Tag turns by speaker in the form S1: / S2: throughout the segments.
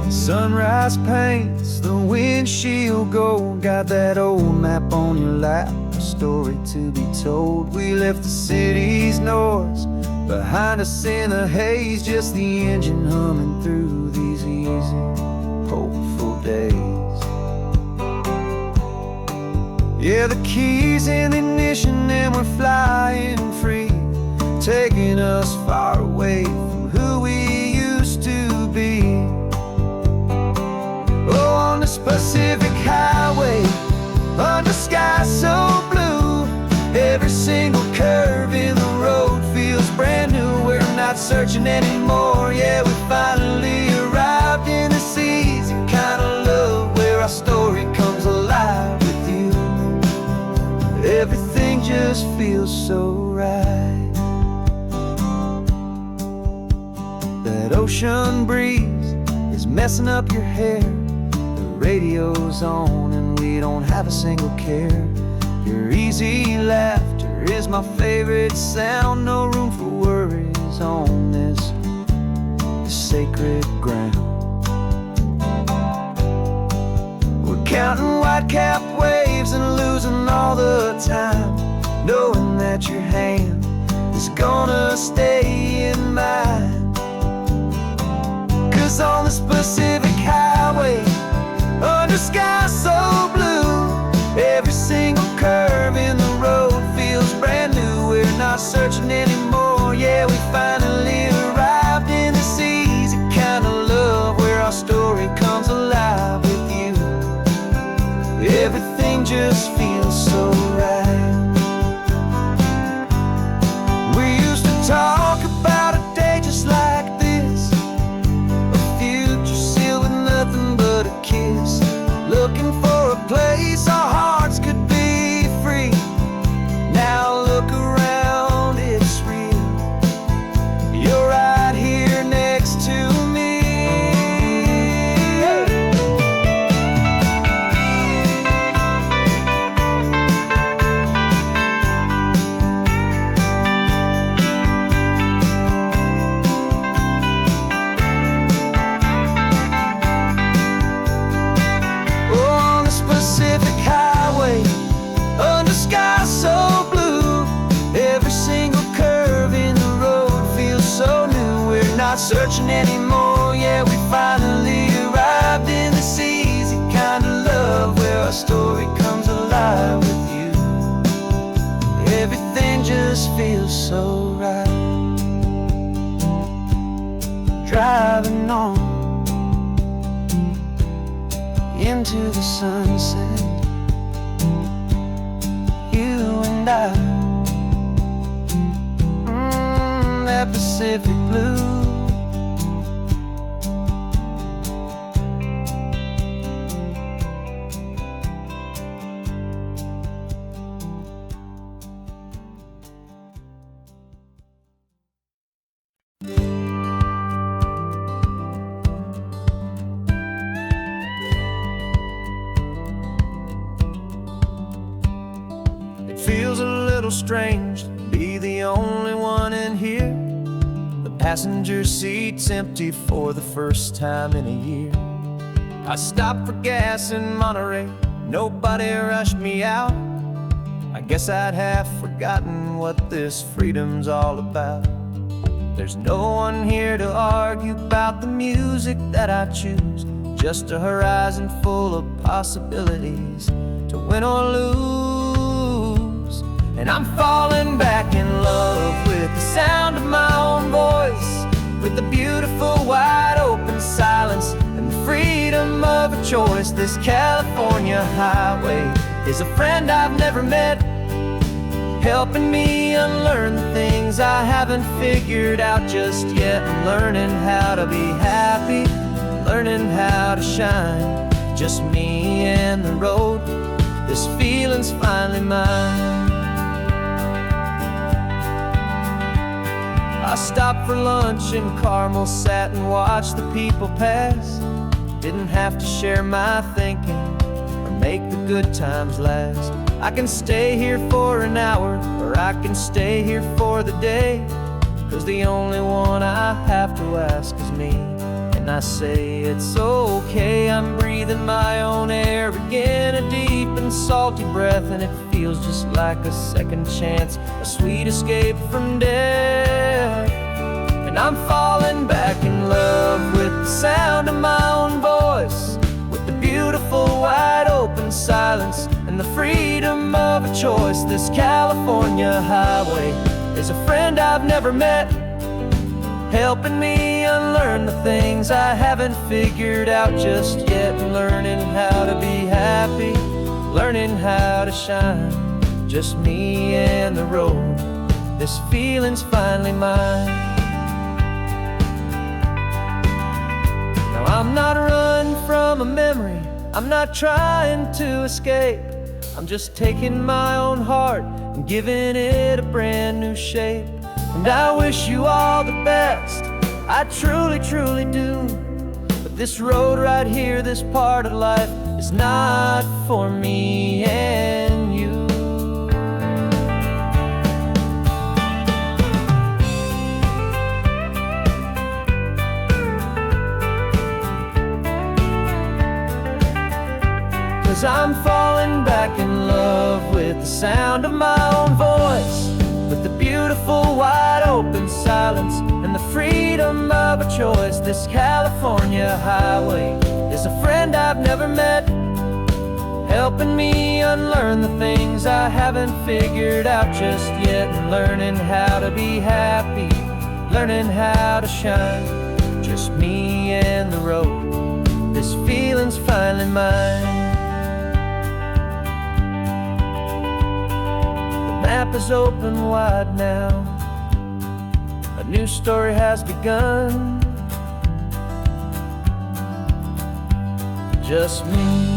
S1: Sunrise paints the windshield gold. Got that old map on your lap, a story to be told. We left the city's noise behind us in the haze, just the engine humming through these easy, hopeful days. Yeah, the keys in the ignition and we're flying free, taking us far away from who we used to be. Oh, on this Pacific highway, under skies so blue, every single curve in the road feels brand new. We're not searching anymore, yeah, we finally arrived in this easy kind of love where our story comes alive with you. Everything just feels so right. That ocean breeze is messing up your hair, the radio's on and we don't have a single care. Your easy laughter is my favorite sound. No room for worries on this sacred ground. We're counting white-capped waves and losing all the time, knowing that your hand is gonna stay in mine. 'Cause on this Pacific highway, under skies so blue, every single curve in the road feels brand new. We're not searching anymore, yeah, we finally arrived in this easy kind of love where our story comes alive with you. Everything just feels so right. We used to talk about a day just like this, a future sealed with nothing but a kiss, looking for a place our hearts could be free. Now look around, it's real. You're right here next to me. On this Pacific highway, under skies so blue, every single curve in the road feels so new. We're not searching anymore, yeah, we finally arrived in this easy kind of love where our story comes alive with you. Everything just feels so right. Driving on into the sunset, you and I, that Pacific blue. It feels a little strange to be the only one in here. The passenger seat's empty for the first time in a year. I stopped for gas in Monterey, nobody rushed me out. I guess I'd half forgotten what this freedom's all about. There's no one here to argue about the music that I choose, just a horizon full of possibilities to win or lose. And I'm falling back in love with the sound of my own voice, with the beautiful wide open silence and the freedom of a choice. This California highway is a friend I've never met, helping me unlearn the things I haven't figured out just yet. I'm learning how to be happy, learning how to shine, just me and the road. This feeling's finally mine. I stopped for lunch in Carmel, sat and watched the people pass. Didn't have to share my thinking or make the good times last. I can stay here for an hour, or I can stay here for the day, 'cause the only one I have to ask is me. And and I say it's okay. I'm breathing my own air again, a deep and salty breath, and it feels just like a second chance, a sweet escape from death. And I'm falling back in love with the sound of my own voice, with the beautiful wide open silence and the freedom of a choice. This California highway is a friend I've never met, helping me unlearn the things I haven't figured out just yet, and learning how to be happy, learning how to shine, just me and the road. This feeling's finally mine. Now I'm not running from a memory, I'm not trying to escape. I'm just taking my own heart and giving it a brand new shape. And I wish you all the best, I truly, truly do. But this road right here, this part of life, is not for me and you. Cause I'm falling back in love with the sound of my own voice, with the beautiful wide open silence and the freedom of a choice. This California highway is a friend I've never met, helping me unlearn the things I haven't figured out just yet, and learning how to be happy, learning how to shine, just me and the road. This feeling's finally mine. The map is open wide now, a new story has begun, just me.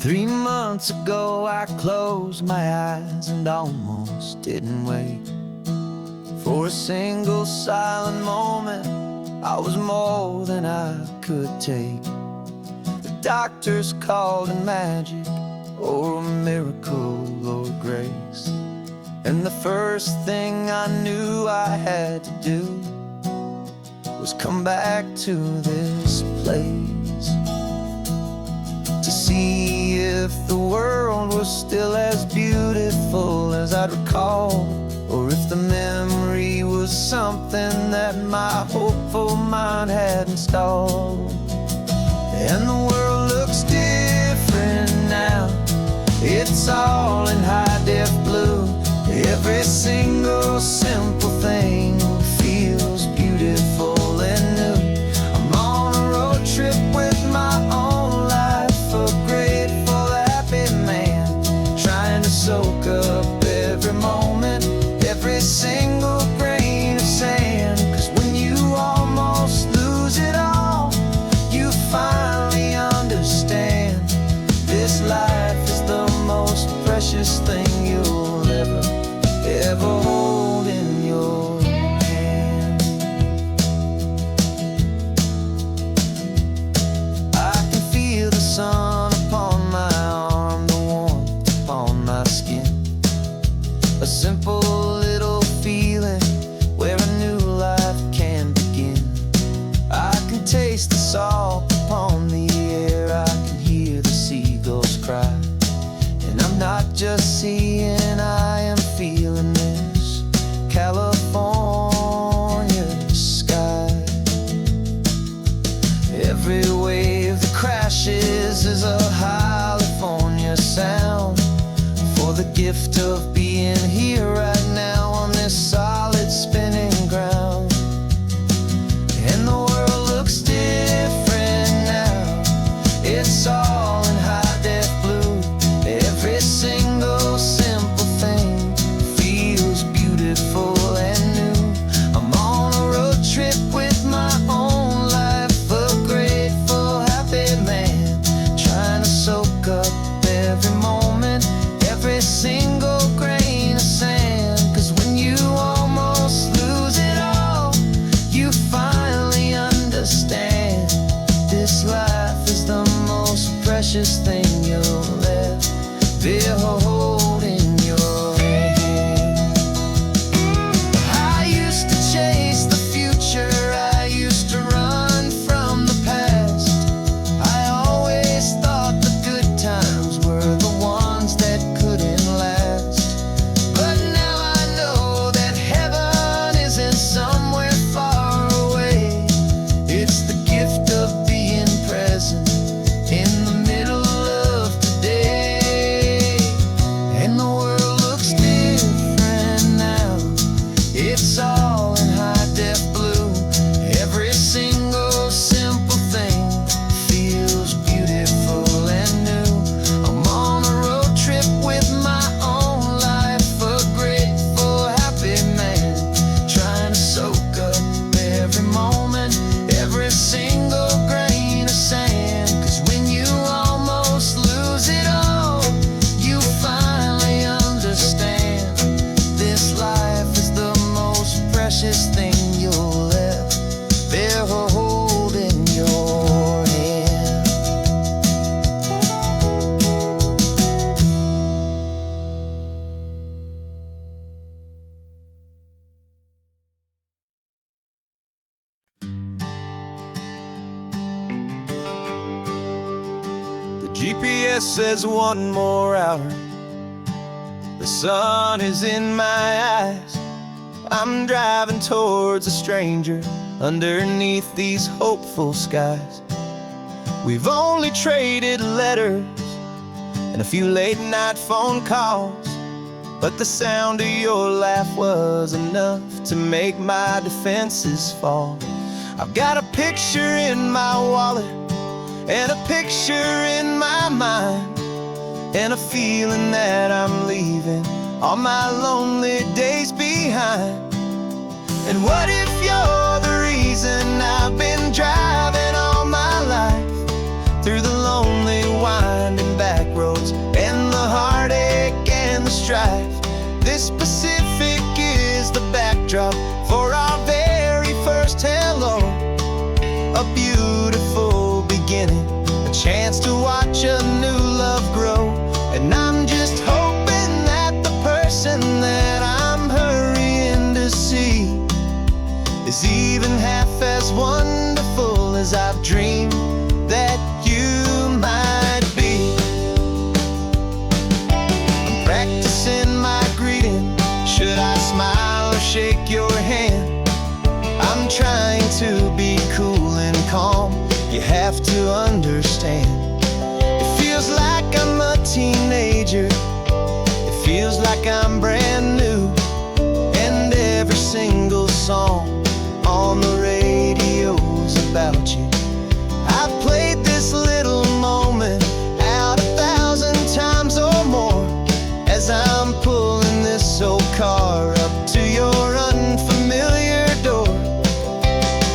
S1: Three months ago I closed my eyes and almost didn't wake. For a single silent moment, I was more than I could take. The doctors called it magic, or a miracle, or grace. And the first thing I knew I had to do was come back to this place, to see if the world was still as beautiful as I'd recall, or if the memory was something that my hopeful mind had installed. And the world looks different now, it's all in high-def blue. Every single simple thing feels beautiful and new. I'm on a road trip with my own life, a grateful, happy man, trying to soak up every moment, every single grain of sand. Cause when you almost lose it all, you finally understand this life is the most precious thing you'll ever hold in your hand. I can feel the sun upon my arm, the warmth upon my skin, a simple little feeling where a new life can begin. I can taste the salt upon the air, I can hear the seagulls cry, and I'm not just seeing, I am feeling this California sky. Every wave that crashes is a California sound, for the gift of being here right now on this solid spinning ground. And the world looks different now, it's all in high-def blue. Every single simple thing feels beautiful and new. I'm on a road trip with my own life, a grateful, happy man, trying to soak up every moment, every single grain of sand. Cause when you almost lose it all, you finally understand this life is the most precious thing GPS says one more hour. The sun is in my eyes. I'm driving towards a stranger underneath these hopeful skies. We've only traded letters and a few late night phone calls, but the sound of your laugh was enough to make my defenses fall. I've got a picture in my wallet and a picture in my mind, and a feeling that I'm leaving all my lonely days behind. And what if you're the reason I've been driving all my life, through the lonely winding back roads and the heartache and the strife? This Pacific is the backdrop for our very first hello. A beautiful beginning, a chance to watch a new love grow. And I'm just hoping that the person that I'm hurrying to see is even half as wonderful as I've dreamed that you might be. I'm practicing my greeting. Should I smile or shake your hand? I'm trying to be cool and calm. You have to understand. It feels like I'm a teenager. It feels like I'm brand new. And every single song on the radio's about you. I've played this little moment out 1,000 times or more, as I'm pulling this old car up to your unfamiliar door.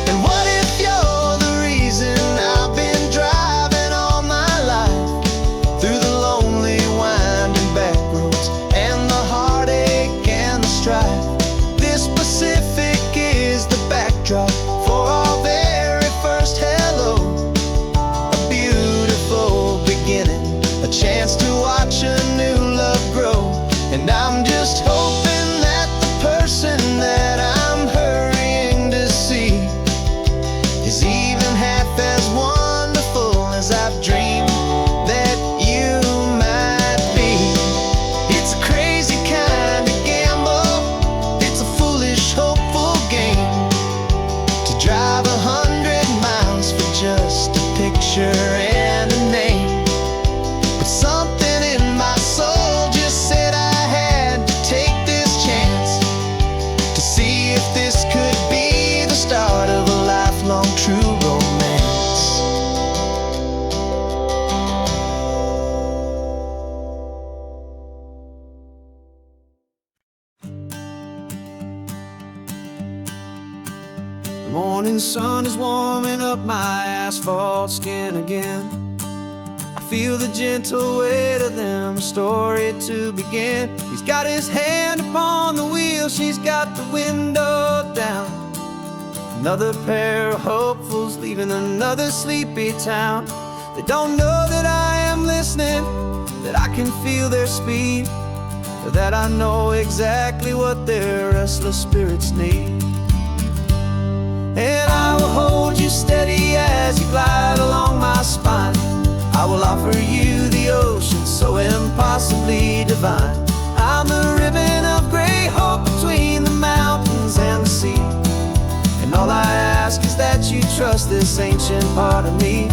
S1: And what if you're the reason I've been driving all my life, through the lonely winding back roads and the heartache and the strife? This Pacific is the backdrop for our very first hello. A beautiful beginning, a chance to watch a new love grow. And I'm just hoping that the person that I'm hurrying to see is even half as wonderful as I've dreamed that you might be. It's a crazy kind of gamble. It's a foolish, hopeful game, to drive 100 miles for just a picture and a name. But something in my soul just said I had to take this chance, to see if this could be the start of a lifelong true romance. The morning sun is warming up my asphalt skin again. I feel the gentle weight of them, a story to begin. He's got his hand upon the wheel, she's got the window down. Another pair of hopefuls leaving another sleepy town. They don't know that I am listening, that I can feel their speed, or that I know exactly what their restless spirits need. And I will hold you steady as you glide along my spine. I will offer you the ocean so impossibly divine. I'm the ribbon of gray hope between the mountains and the sea. And all I ask is that you trust this ancient part of me.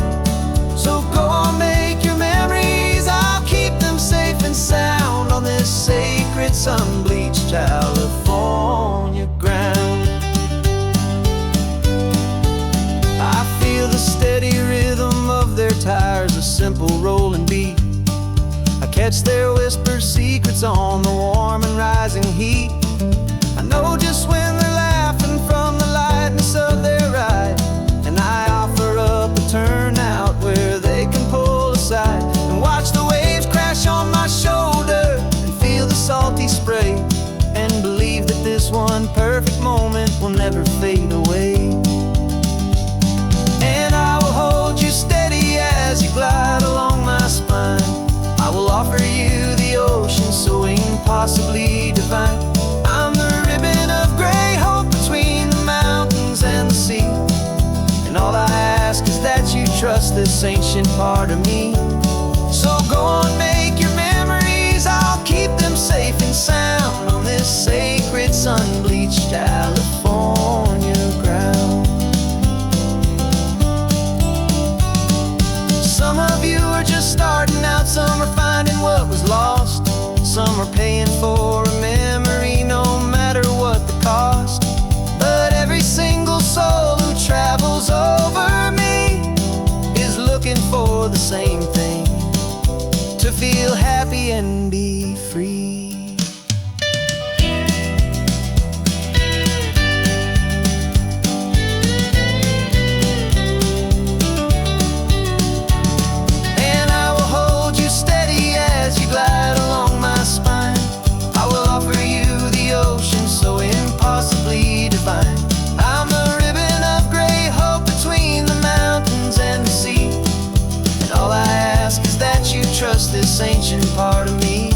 S1: So go on, make your memories, I'll keep them safe and sound on this sacred sun-bleached California ground. I feel the steady rhythm of their tires, a simple rolling beat. I catch their whispered secrets on the warm and rising heat. I know just when they're laughing from the lightness of their ride, and I offer up a turnout where they can pull aside and watch the waves crash on my shoulder and feel the salty spray, and believe that this one perfect moment will never fade away. And I will hold you steady as you glide along my spine. I will offer you the ocean so impossibly divine. I'm the ribbon of gray hope between the mountains and the sea. And all I ask is that you trust this ancient part of me. So go we're paying for a memory, no matter what the cost. But every single soul who travels over me is looking for the same thing: to feel happy and be free. I'm a ribbon of gray hope between the mountains and the sea, and all I ask is that you trust this ancient part of me.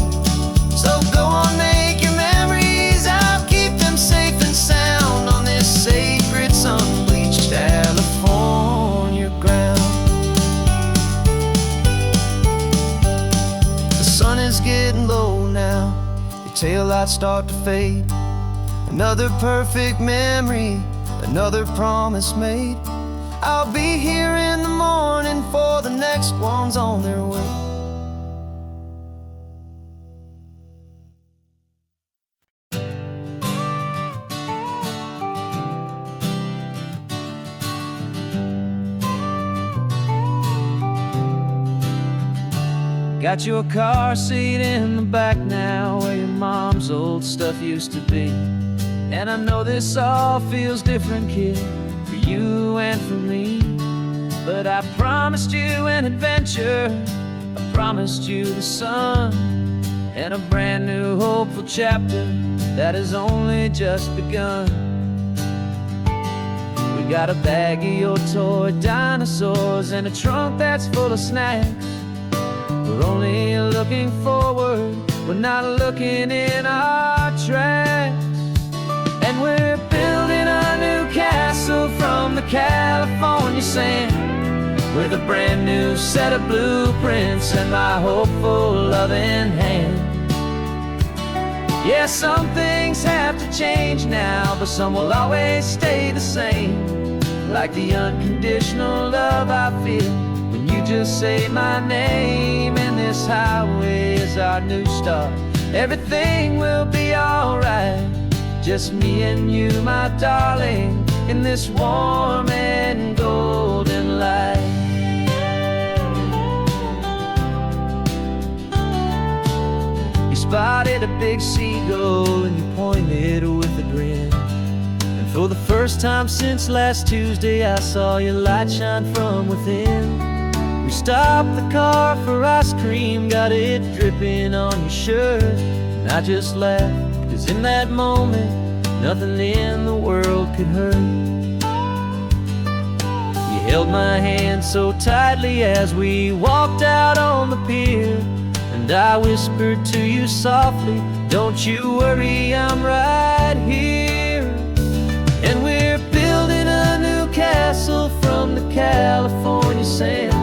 S1: So go on, make your memories, I'll keep them safe and sound on this sacred sun-bleached California ground. The sun is getting low now, your taillights start to fade. Another perfect memory, another promise made. I'll be here in the morning for the next ones on their way. Got your car seat in the back now, where your mom's old stuff used to be. And I know this all feels different, kid, for you and for me. But I promised you an adventure, I promised you the sun, and a brand new hopeful chapter that has only just begun. We got a bag of your toy dinosaurs and a trunk that's full of snacks. We're only looking forward, we're not looking in our tracks. And we're building a new castle from the California sand, with a brand new set of blueprints and my hopeful loving hand. Yeah, some things have to change now, but some will always stay the same. Like the unconditional love I feel when you just say my name. And this highway is our new start, everything will be alright. Just me and you, my darling, in this warm and golden light. You spotted a big seagull and you pointed with a grin. And for the first time since last Tuesday, I saw your light shine from within. We stopped the car for ice cream, got it dripping on your shirt. And I just laughed, 'cause in that moment, nothing in the world could hurt. You held my hand so tightly as we walked out on the pier, and I whispered to you softly, don't you worry, I'm right here. And we're building a new castle from the California sand,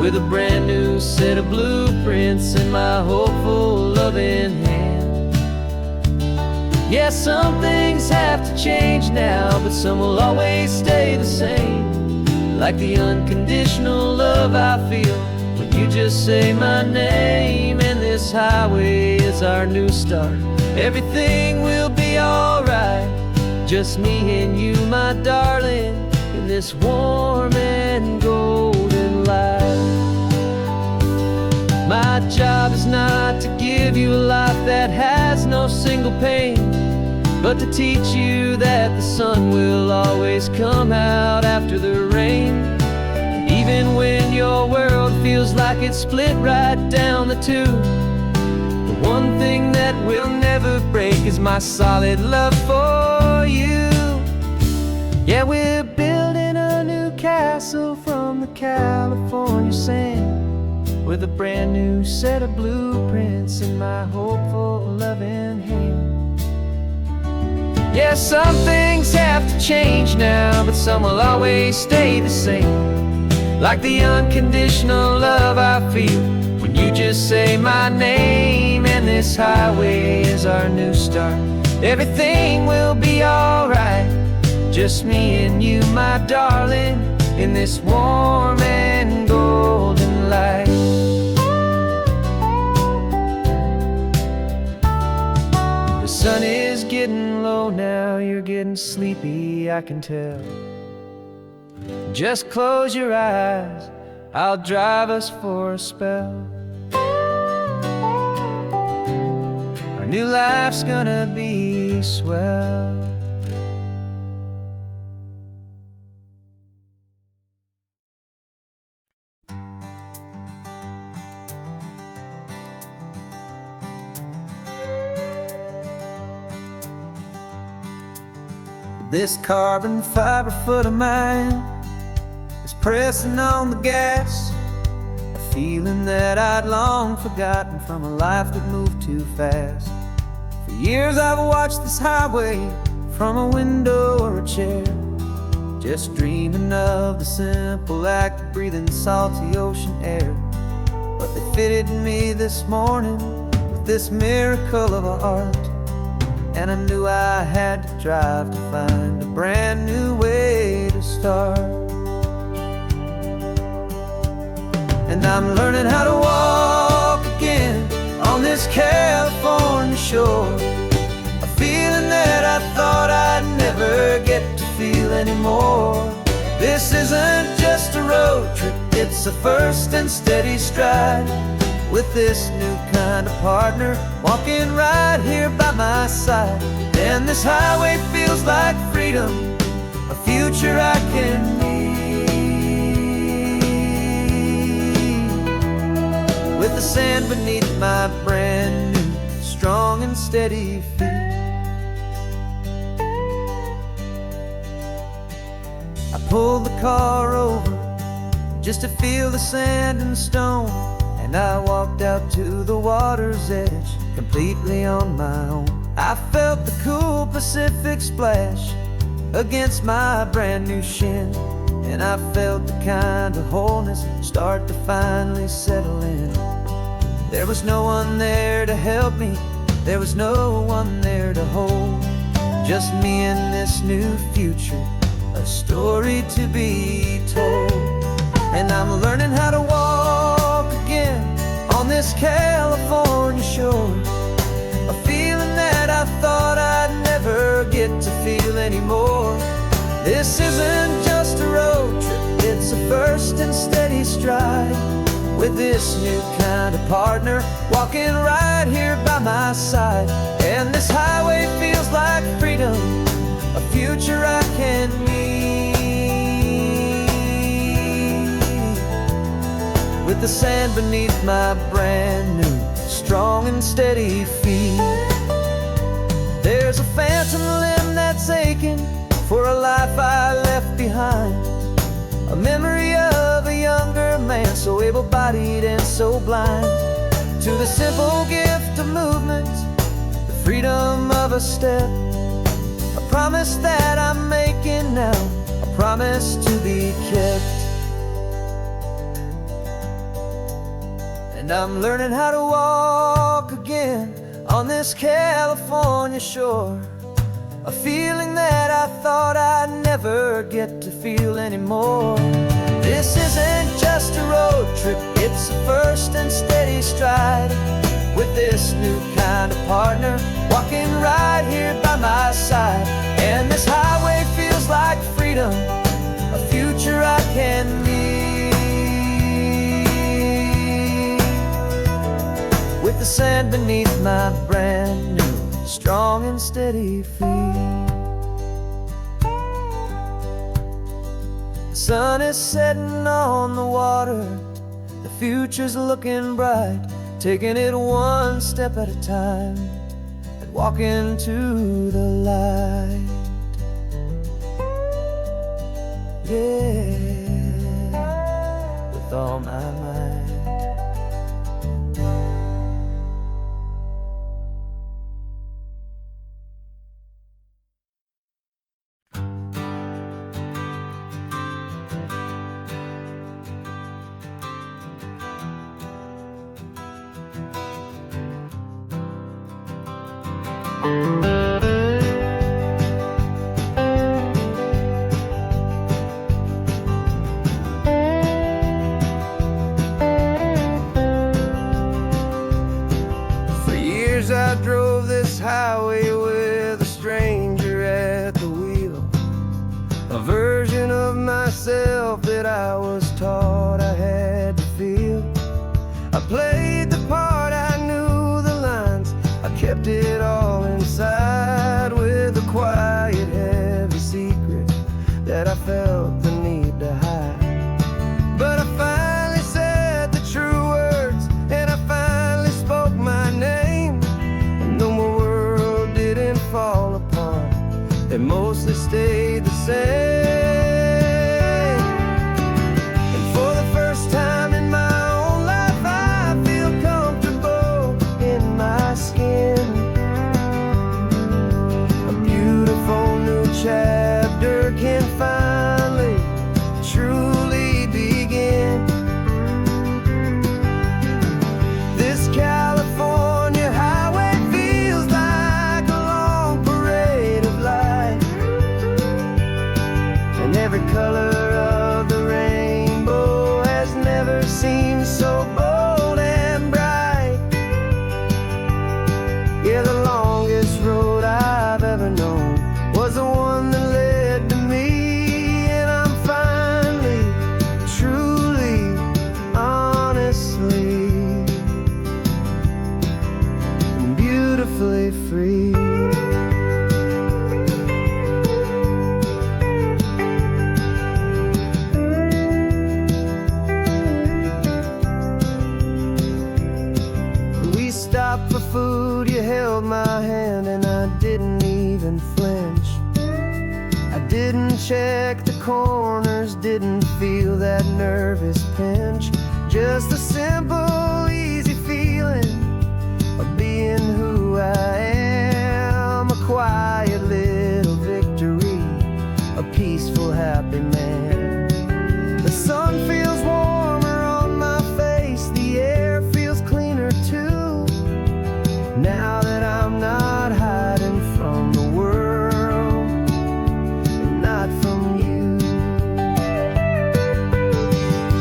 S1: with a brand new set of blueprints in my hopeful loving hand. Yeah, some things have to change now, but some will always stay the same. Like the unconditional love I feel when you just say my name. And this highway is our new start, everything will be alright. Just me and you, my darling, in this warm and golden light. My job is not to give you a life that has no single pain, but to teach you that the sun will always come out after the rain. And even when your world feels like it's split right down the two, the one thing that will never break is my solid love for you. Yeah, we're building a new castle from the California sand, with a brand new set of blueprints in my hopeful loving hand. Yeah, some things have to change now, but some will always stay the same. Like the unconditional love I feel when you just say my name. And this highway is our new start, everything will be alright. Just me and you, my darling, in this warm and golden light. sun is getting low now, you're getting sleepy, I can tell. Just close your eyes, I'll drive us for a spell. Our new life's gonna be swell. This carbon fiber foot of mine is pressing on the gas, a feeling that I'd long forgotten from a life that moved too fast. For years I've watched this highway from a window or a chair, just dreaming of the simple act of breathing salty ocean air. But they fitted me this morning with this miracle of art, and I knew I had to drive to find a brand new way to start. And I'm learning how to walk again on this California shore, a feeling that I thought I'd never get to feel anymore. This isn't just a road trip, it's a first and steady stride, with this new kind of partner walking right here by my side. And this highway feels like freedom, a future I can need, with the sand beneath my brand new strong and steady feet. I pulled the car over just to feel the sand and stone, and I walked out to the water's edge completely on my own. I felt the cool Pacific splash against my brand new shin, and I felt the kind of wholeness start to finally settle in. There was no one there to help me, there was no one there to hold, just me and this new future, a story to be told. And I'm learning how to walk again on this California shore, a feeling that I thought I'd never get to feel anymore. This isn't just a road trip, it's a first and steady stride, with this new kind of partner walking right here by my side. And this highway feels like freedom, a future I can need, with the sand beneath my brand new strong and steady feet. There's a phantom limb that's aching for a life I left behind, a memory of a younger man so able-bodied and so blind, to the simple gift of movement, the freedom of a step, a promise that I'm making now, a promise to be kept. And I'm learning how to walk again on this California shore, a feeling that I thought I'd never get to feel anymore. This isn't just a road trip, it's a first and steady stride, with this new kind of partner walking right here by my side. And this highway feels like freedom, a future I can need, with the sand beneath my brand new strong and steady feet. The sun is setting on the water, the future's looking bright, taking it one step at a time and walking to the light. Yeah, with all my might. For years I drove this highway with a stranger at the wheel, a version of myself that I was taught I had to feel. I played the part, I knew the lines, I kept it all inside with a quiet, heavy secret that I felt the need to hide. But I finally said the true words, and I finally spoke my name. And though my world didn't fall apart, it mostly stayed the same. And for the first time in my own life, I feel comfortable in my skin. A beautiful new chapter can finally truly begin. This California highway feels like a long parade of light, and every color of the rainbow has never seemed so bold and bright. Yeah, the longest road I've ever known was the one that led to me, and I'm finally, truly, honestly, and beautifully free. We stopped for food, you held my hand, and I didn't even flinch. I didn't check the corners, didn't feel that nervous pinch. Just a simple, easy feeling of being who I am. A quiet little victory, a peaceful, happy man. The sun feels warmer on my face, the air feels cleaner too, now that I'm not hiding from the world, and not from you.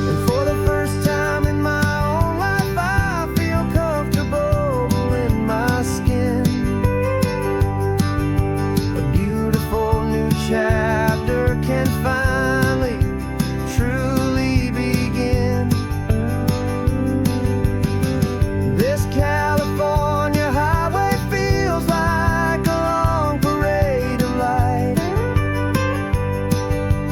S1: And for the first time in my own life, I feel comfortable in my skin. A beautiful new chapter can finally truly begin. This California highway feels like a long parade of light,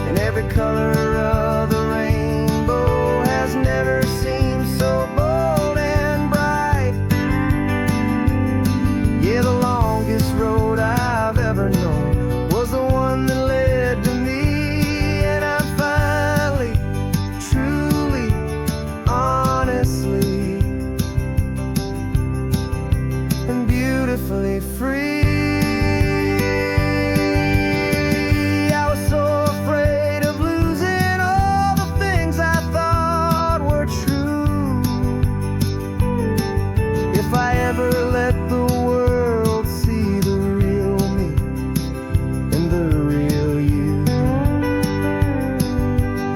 S1: and every color of the rainbow has never seemed so bold and bright. Yeah, the longest road I've ever known was the one that led to me, and I'm finally, truly, honestly, and beautifully free. I was so afraid of losing all the things I thought were true. If I ever let the world see the real me and the real you.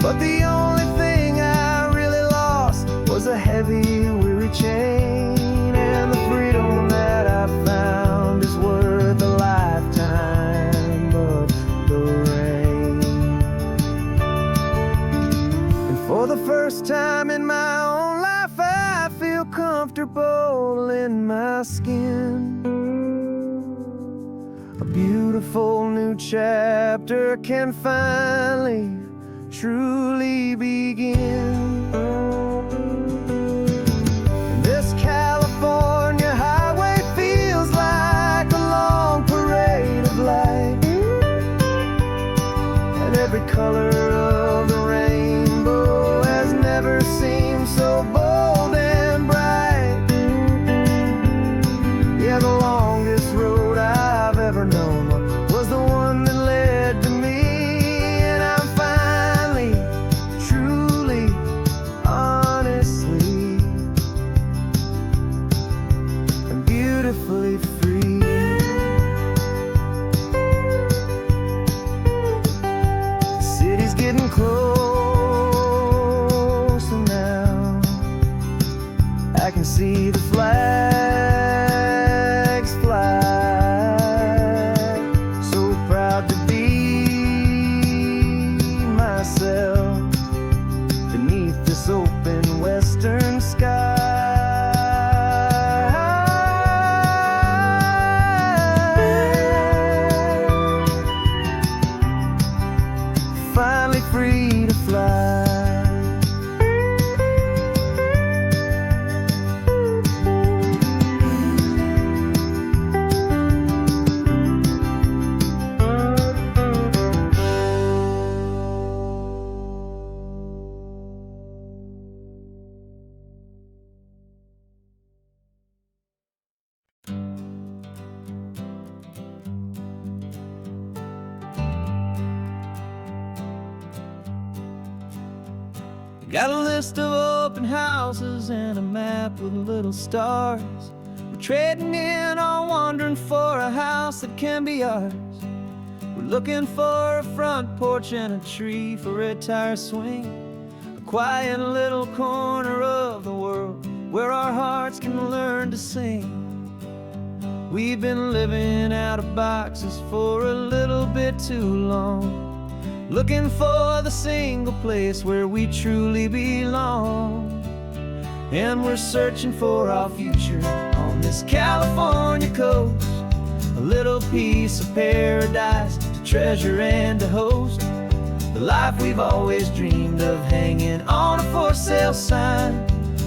S1: But the only thing I really lost was a heavy, weary chain, and the freedom that I found is worth a lifetime of the rain. And for the first time in my own life, I feel comfortable in my skin. A beautiful new chapter can finally, truly begin. This California highway feels like a long parade of light, and every color of the rainbow has never seemed so bold and bright. Yeah, the longest road I've ever known was the one that led to me, and I'm finally, truly, honestly, and beautifully free. The city's getting closer now, I can see the flags fly. Got a list of open houses and a map with little stars. We're trading in or wandering for a house that can be ours. We're looking for a front porch and a tree for a tire swing, a quiet little corner of the world where our hearts can learn to sing. We've been living out of boxes for a little bit too long, looking for the single place where we truly belong. And we're searching for our future on this California coast, a little piece of paradise to treasure and to host, the life we've always dreamed of hanging on a for sale sign,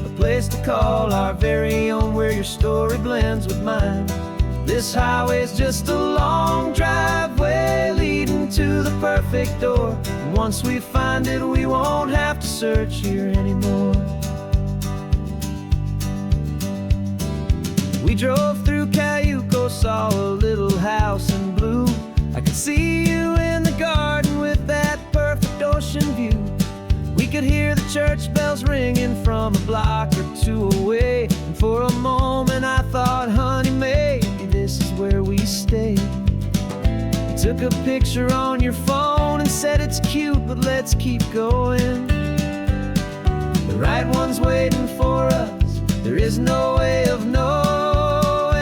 S1: a place to call our very own where your story blends with mine. This highway's just a long driveway leading to the perfect door, and once we find it we won't have to search here anymore. We drove through Cayuco, saw a little house in blue. I could see you in the garden with that perfect ocean view. We could hear the church bells ringing from a block or two away, and for a moment I thought, honey, maybe this is where we stay. You took a picture on your phone and said it's cute, but let's keep going. The right one's waiting for us, there is no way of knowing,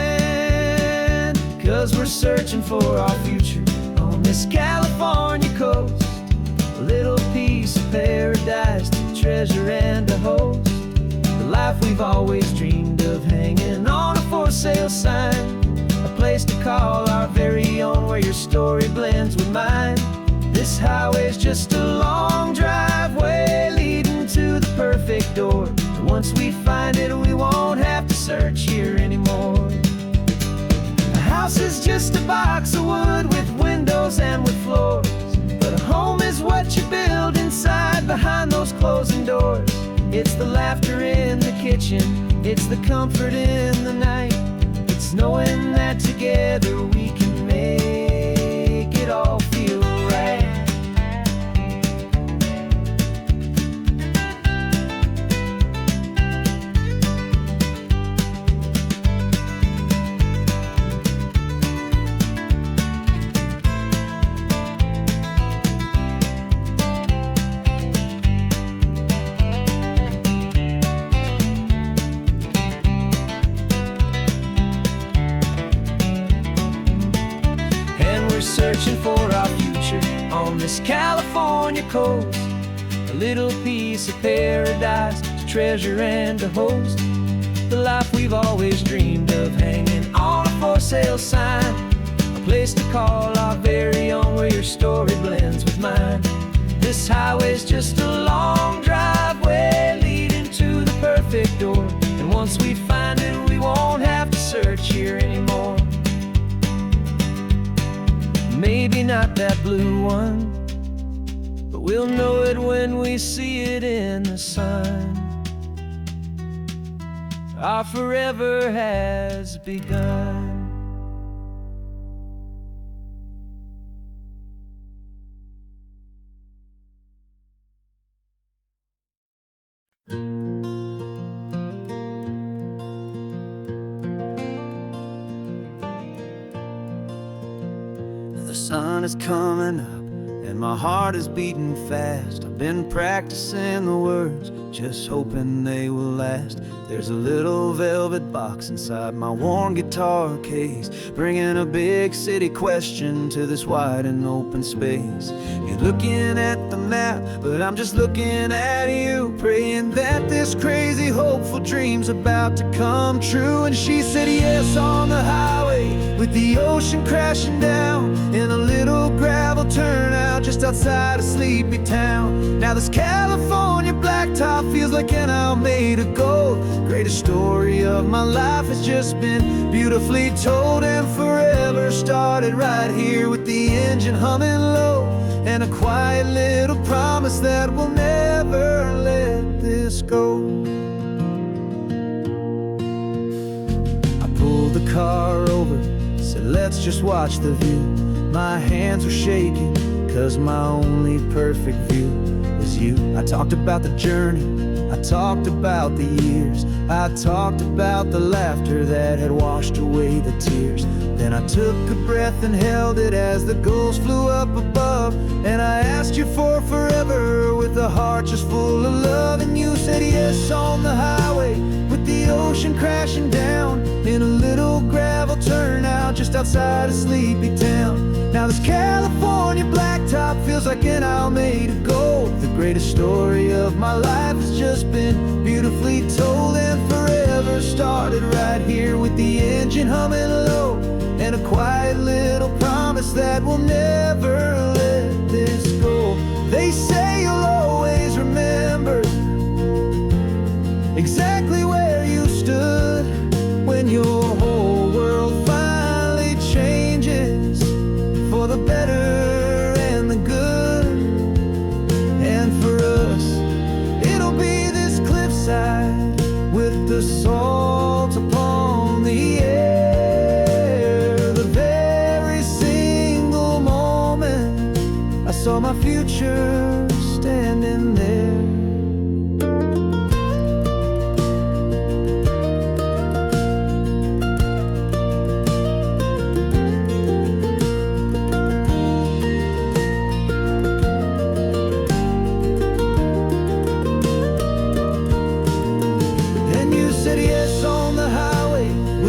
S1: 'cause we're searching for our future on this California coast, a little piece of paradise to treasure and to host, the life we've always dreamed of hanging on a for sale sign, a place to call our very own where your story blends with mine. This highway's just a long driveway leading to the perfect door, and once we find it we won't have to search here anymore. A house is just a box of wood with windows and with floors, but a home is what you build inside behind those closing doors. It's the laughter in the kitchen, it's the comfort in the night, it's knowing that together we can make it all feel right. Searching for our future on this California coast, a little piece of paradise to treasure and to host, the life we've always dreamed of hanging on a for sale sign, a place to call our very own where your story blends with mine. This highway's just a long driveway leading to the perfect door, and once we find it we won't have to search here anymore. Maybe not that blue one, but we'll know it when we see it in the sun. Our forever has begun. The sun is coming up and my heart is beating fast. I've been practicing the words, just hoping they will last. There's a little velvet box inside my worn guitar case, bringing a big city question to this wide and open space. You're looking at the map, but I'm just looking at you, praying that this crazy hopeful dream's about to come true. And she said yes on the highway with the ocean crashing down in a little gravel turnout just outside of sleepy town. Now this California blacktop feels like an owl made of gold. Greatest story of my life has just been beautifully told, and forever started right here with the engine humming low, and a quiet little promise that we'll never let this go. I pulled the car over, said let's just watch the view. My hands were shaking, 'cause my only perfect view was you. I talked about the journey, I talked about the years, I talked about the laughter that had washed away the tears. Then I took a breath and held it as the gulls flew up above, and I asked you for forever with a heart just full of love. And you said yes on the highway with the ocean crashing down in a little gravel turnout just outside of sleepy town. Now this California blacktop feels like an isle made of gold. The greatest story of my life has just been beautifully told, and forever started right here with the engine humming low, and a quiet little promise that we'll never let this go. They say you'll always remember exactly where you stood when your whole world finally changes for the better and the good. And for us, it'll be this cliffside with the salt upon the air. The very single moment I saw my future standing there.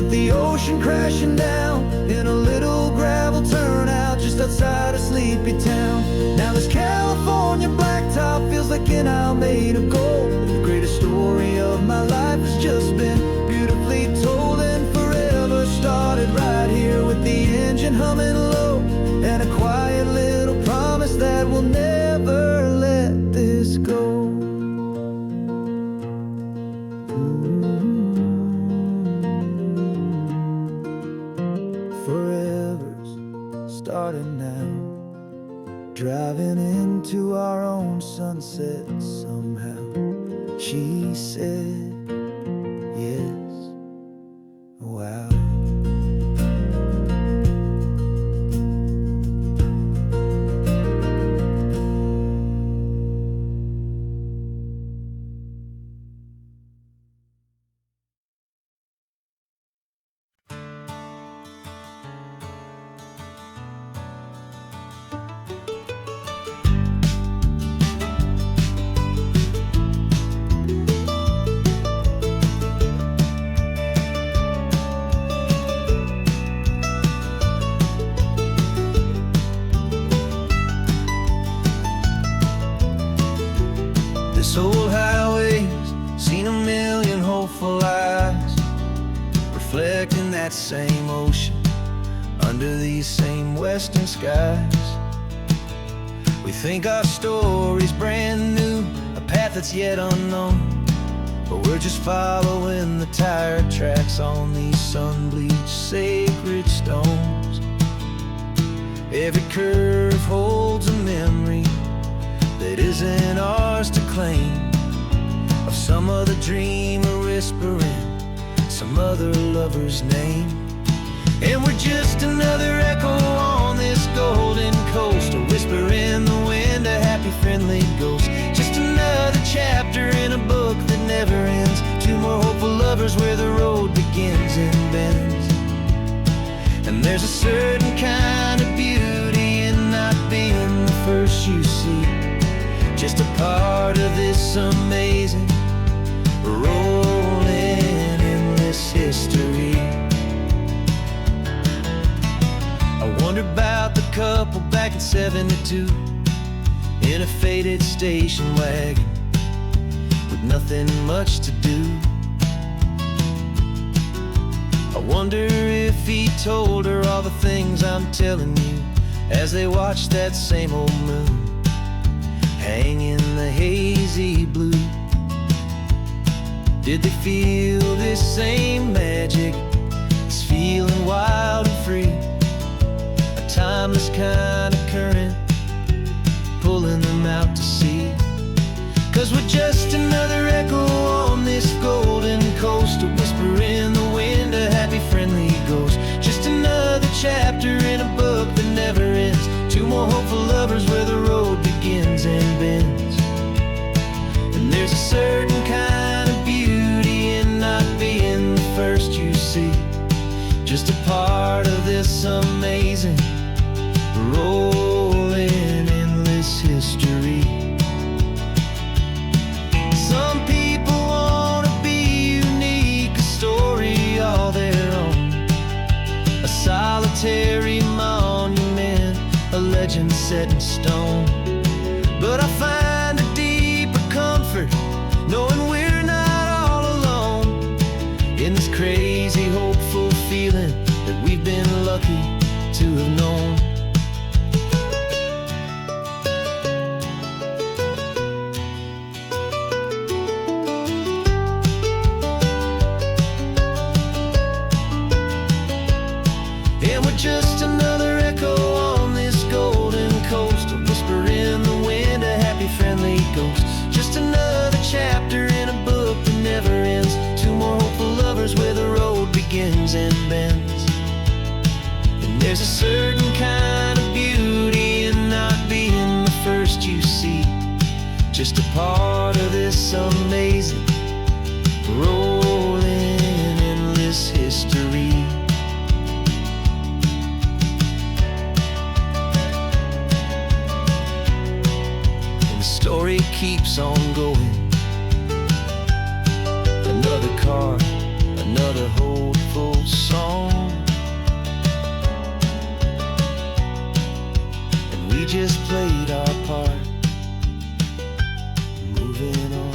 S1: The ocean crashing down in a little gravel turnout just outside of sleepy town. Now this California blacktop feels like an isle made of gold. The greatest story of my life has just been beautifully told, and forever started right here with the engine humming low, and a quiet little promise that we'll never let this go. Starting now, driving into our own sunset somehow. She said yes, wow. This old highway's seen a million hopeful eyes reflecting that same ocean under these same western skies. We think our story's brand new, a path that's yet unknown, but we're just following the tire tracks on these sun-bleached sacred stones. Every curve holds a memory that isn't ours to claim, of some other dreamer whispering some other lover's name. And we're just another echo on this golden coast, a whisper in the wind, a happy friendly ghost. Just another chapter in a book that never ends, two more hopeful lovers where the road begins and bends. And there's a certain kind of beauty in not being the first you see, just a part of this amazing, rolling, endless history. I wonder about the couple back in '72 in a faded station wagon with nothing much to do. I wonder if he told her all the things I'm telling you as they watched that same old moon hang in the hazy blue. Did they feel this same magic, this feeling wild and free, a timeless kind of current pulling them out to sea? 'Cause we're just another echo on this golden coast, a whisper in the wind, a happy friendly ghost. Just another chapter in a book that never ends, two more hopeful lovers where the road begins and bends. see. Just a part of this amazing, rolling, endless history. Some people want to be unique, a story all their own, a solitary monument, a legend set in stone. But I find a deeper comfort knowing we're not all alone in this crazy, hopeful feeling that we've been lucky to have known. And we're just another echo on this golden coast, a whisper in the wind, a happy, friendly ghost. Just another chapter in a book that never ends. Two more hopeful lovers where the road begins and bends. And there's a certain kind of beauty in not being the first you see. Just a part of this amazing, rolling, endless history. Story keeps on going. Another card, another hopeful song, and we just played our part, moving on.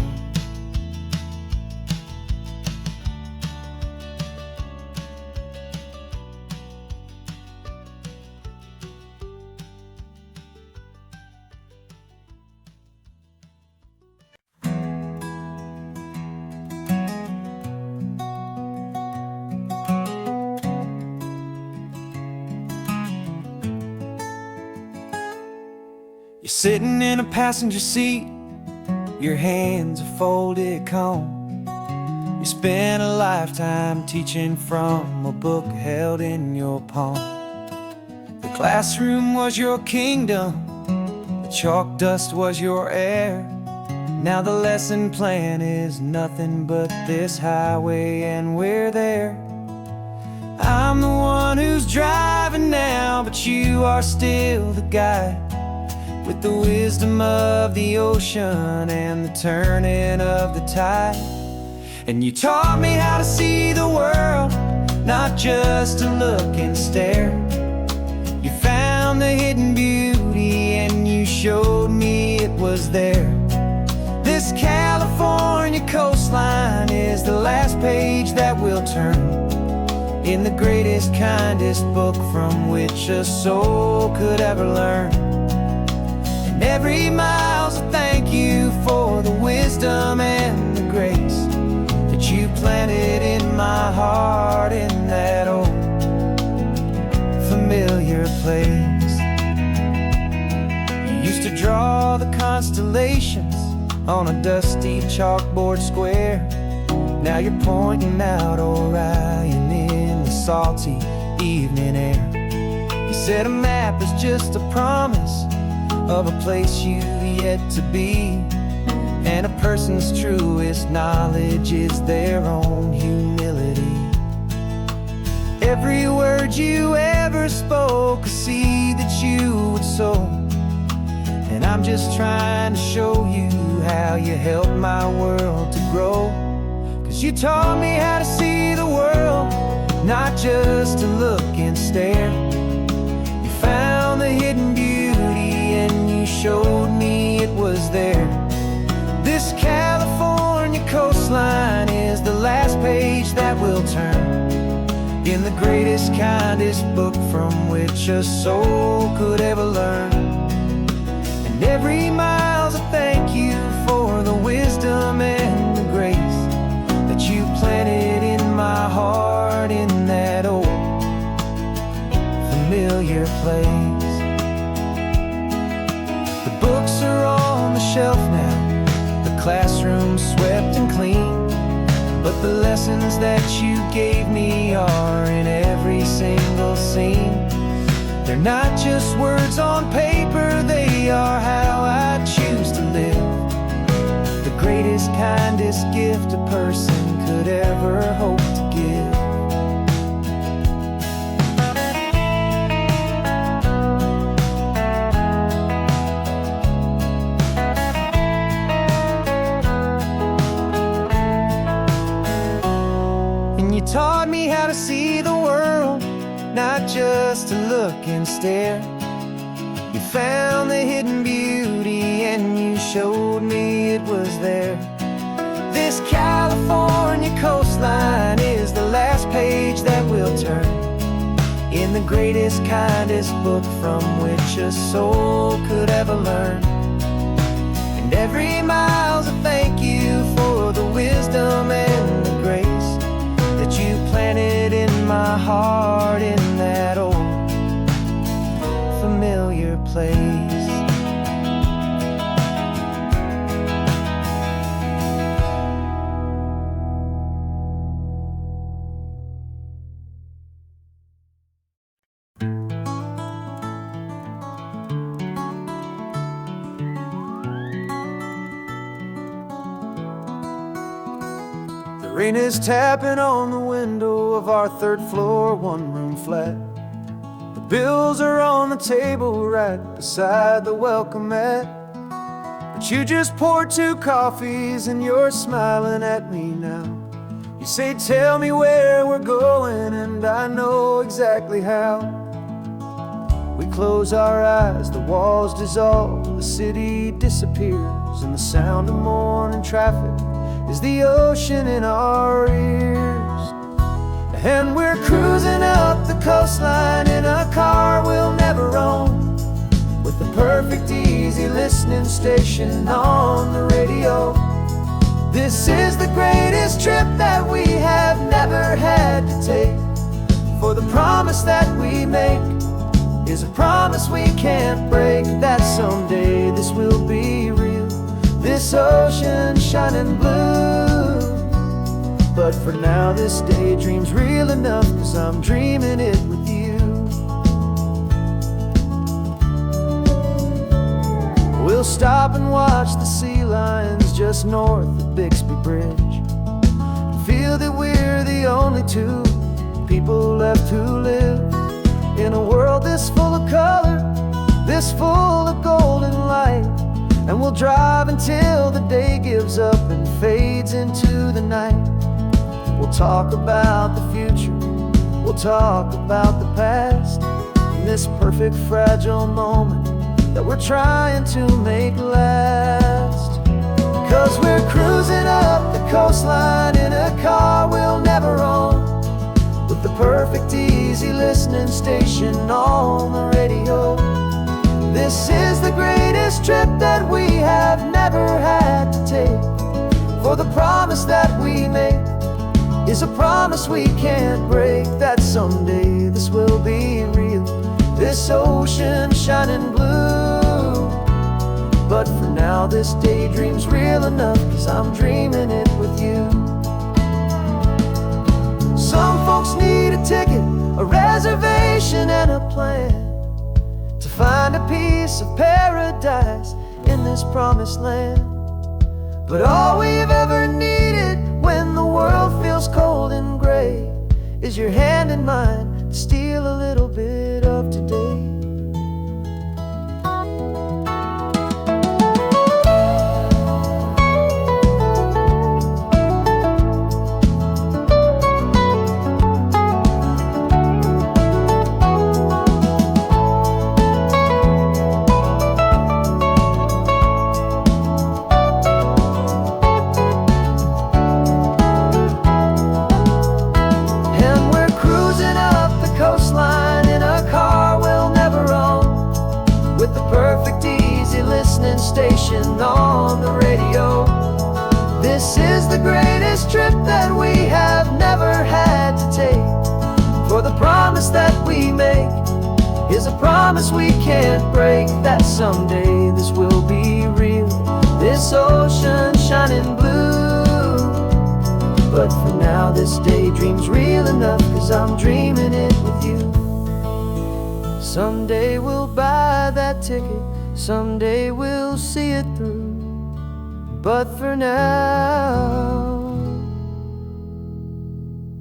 S1: You're sitting in a passenger seat, your hands are folded calm. You spent a lifetime teaching from a book held in your palm. The classroom was your kingdom, the chalk dust was your air. Now the lesson plan is nothing but this highway and we're there. I'm the one who's driving now, but you are still the guide, with the wisdom of the ocean and the turning of the tide. And you taught me how to see the world, not just to look and stare. You found the hidden beauty and you showed me it was there. This California coastline is the last page that we'll turn in the greatest, kindest book from which a soul could ever learn. Every mile's a thank you for the wisdom and the grace that you planted in my heart in that old familiar place. You used to draw the constellations on a dusty chalkboard square. Now you're pointing out Orion in the salty evening air. You said a map is just a promise of a place you've yet to be, and a person's truest knowledge is their own humility. Every word you ever spoke, a seed that you would sow, and I'm just trying to show you how you helped my world to grow. 'Cause you taught me how to see the world, not just to look and stare. You found the hidden beauty and you showed me it was there. This California coastline is the last page that we'll turn in the greatest, kindest book from which a soul could ever learn. And every mile's a thank you for the wisdom and the grace that you planted in my heart in that old familiar place. The books are on the shelf now, the classroom swept and clean, but the lessons that you gave me are in every single scene. They're not just words on paper, they are how I choose to live. The greatest, kindest gift a person could ever hope to give. You taught me how to see the world, not just to look and stare. You found the hidden beauty and you showed me it was there. This California coastline is the last page that we'll turn in the greatest, kindest book from which a soul could ever learn. And every mile's a thank you for the wisdom and the grace that you planted in my heart in that old familiar place. The rain is tapping on the window of our third floor, one-room flat. The bills are on the table right beside the welcome mat. But you just poured 2 coffees and you're smiling at me now. You say, tell me where we're going, and I know exactly how. We close our eyes, the walls dissolve, the city disappears, and the sound of morning traffic is the ocean in our ears. And we're cruising up the coastline in a car we'll never own, with the perfect easy listening station on the radio. This is the greatest trip that we have never had to take, for the promise that we make is a promise we can't break, that someday this will be real, this ocean shining blue. But for now this daydream's real enough, 'cause I'm dreaming it with you. We'll stop and watch the sea lions just north of Bixby Bridge, and feel that we're the only 2 people left who live in a world this full of color, this full of golden light. And we'll drive until the day gives up and fades into the night. We'll talk about the future, we'll talk about the past, in this perfect fragile moment that we're trying to make last. 'Cause we're cruising up the coastline in a car we'll never own, with the perfect easy listening station on the radio. This is the greatest trip that we have never had to take, for the promise that we make is a promise we can't break, that someday this will be real, this ocean shining blue. But for now this daydream's real enough, 'cause I'm dreaming it with you. Some folks need a ticket, a reservation and a plan to find a piece of paradise in this promised land. But all we've ever needed when the world feels cold and gray is your hand in mine to steal a little bit of today. Station on the radio. This is the greatest trip that we have never had to take, for the promise that we make is a promise we can't break, that someday this will be real, this ocean shining blue. But for now this daydream's real enough, 'cause I'm dreaming it with you. Someday we'll buy that ticket, someday we'll see it through. But for now,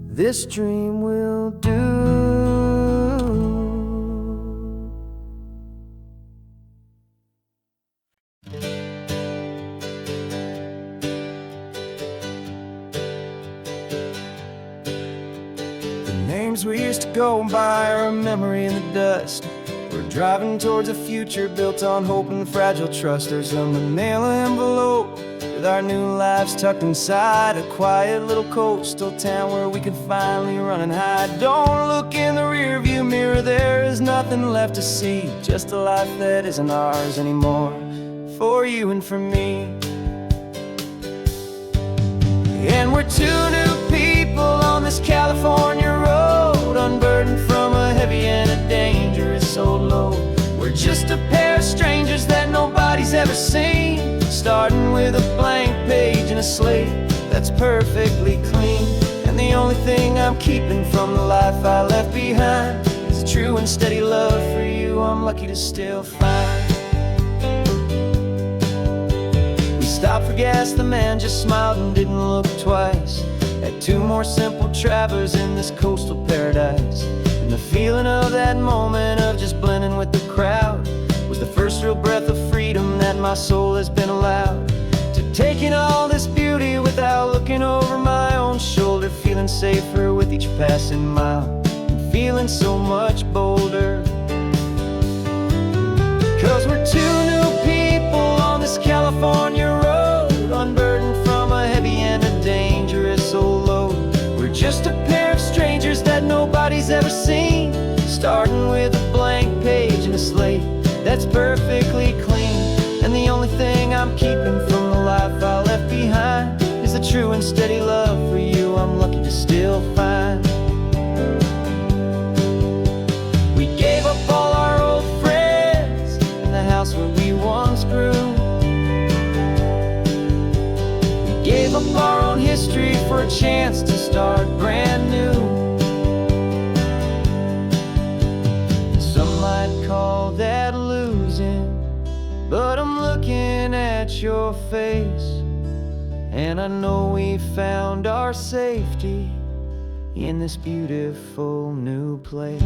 S1: this dream will do. dreams we used to go by are a memory in the dust. We're driving towards a future built on hope and fragile trust. There's a manila envelope with our new lives tucked inside, a quiet little coastal town where we can finally run and hide. Don't look in the rearview mirror, there is nothing left to see, just a life that isn't ours anymore, for you and for me. And we're two new people on this California road, unburdened from a heavy and a dangerous old load. We're just a pair of strangers that nobody's ever seen, starting with a blank page and a slate that's perfectly clean. And the only thing I'm keeping from the life I left behind is a true and steady love for you I'm lucky to still find. We stopped for gas, the man just smiled and didn't look twice. Had two more simple travelers in this coastal paradise. And the feeling of that moment of just blending with the crowd was the first real breath of freedom that my soul has been allowed to take in all this beauty without looking over my own shoulder, feeling safer with each passing mile and feeling so much bolder. 'Cause we're two new people on this California road, unburdened from a heavy and a dangerous old load. We're just a pair of strangers that nobody's ever seen, starting with a blank page and a slate that's perfectly clean. And the only thing I'm keeping from the life I left behind is the true and steady love for you I'm lucky to still find. We gave up all our old friends in the house where we once grew. We gave up our own history for a chance to start brand new. Some might call that losing, but I'm looking at your face, and I know we found our safety in this beautiful new place.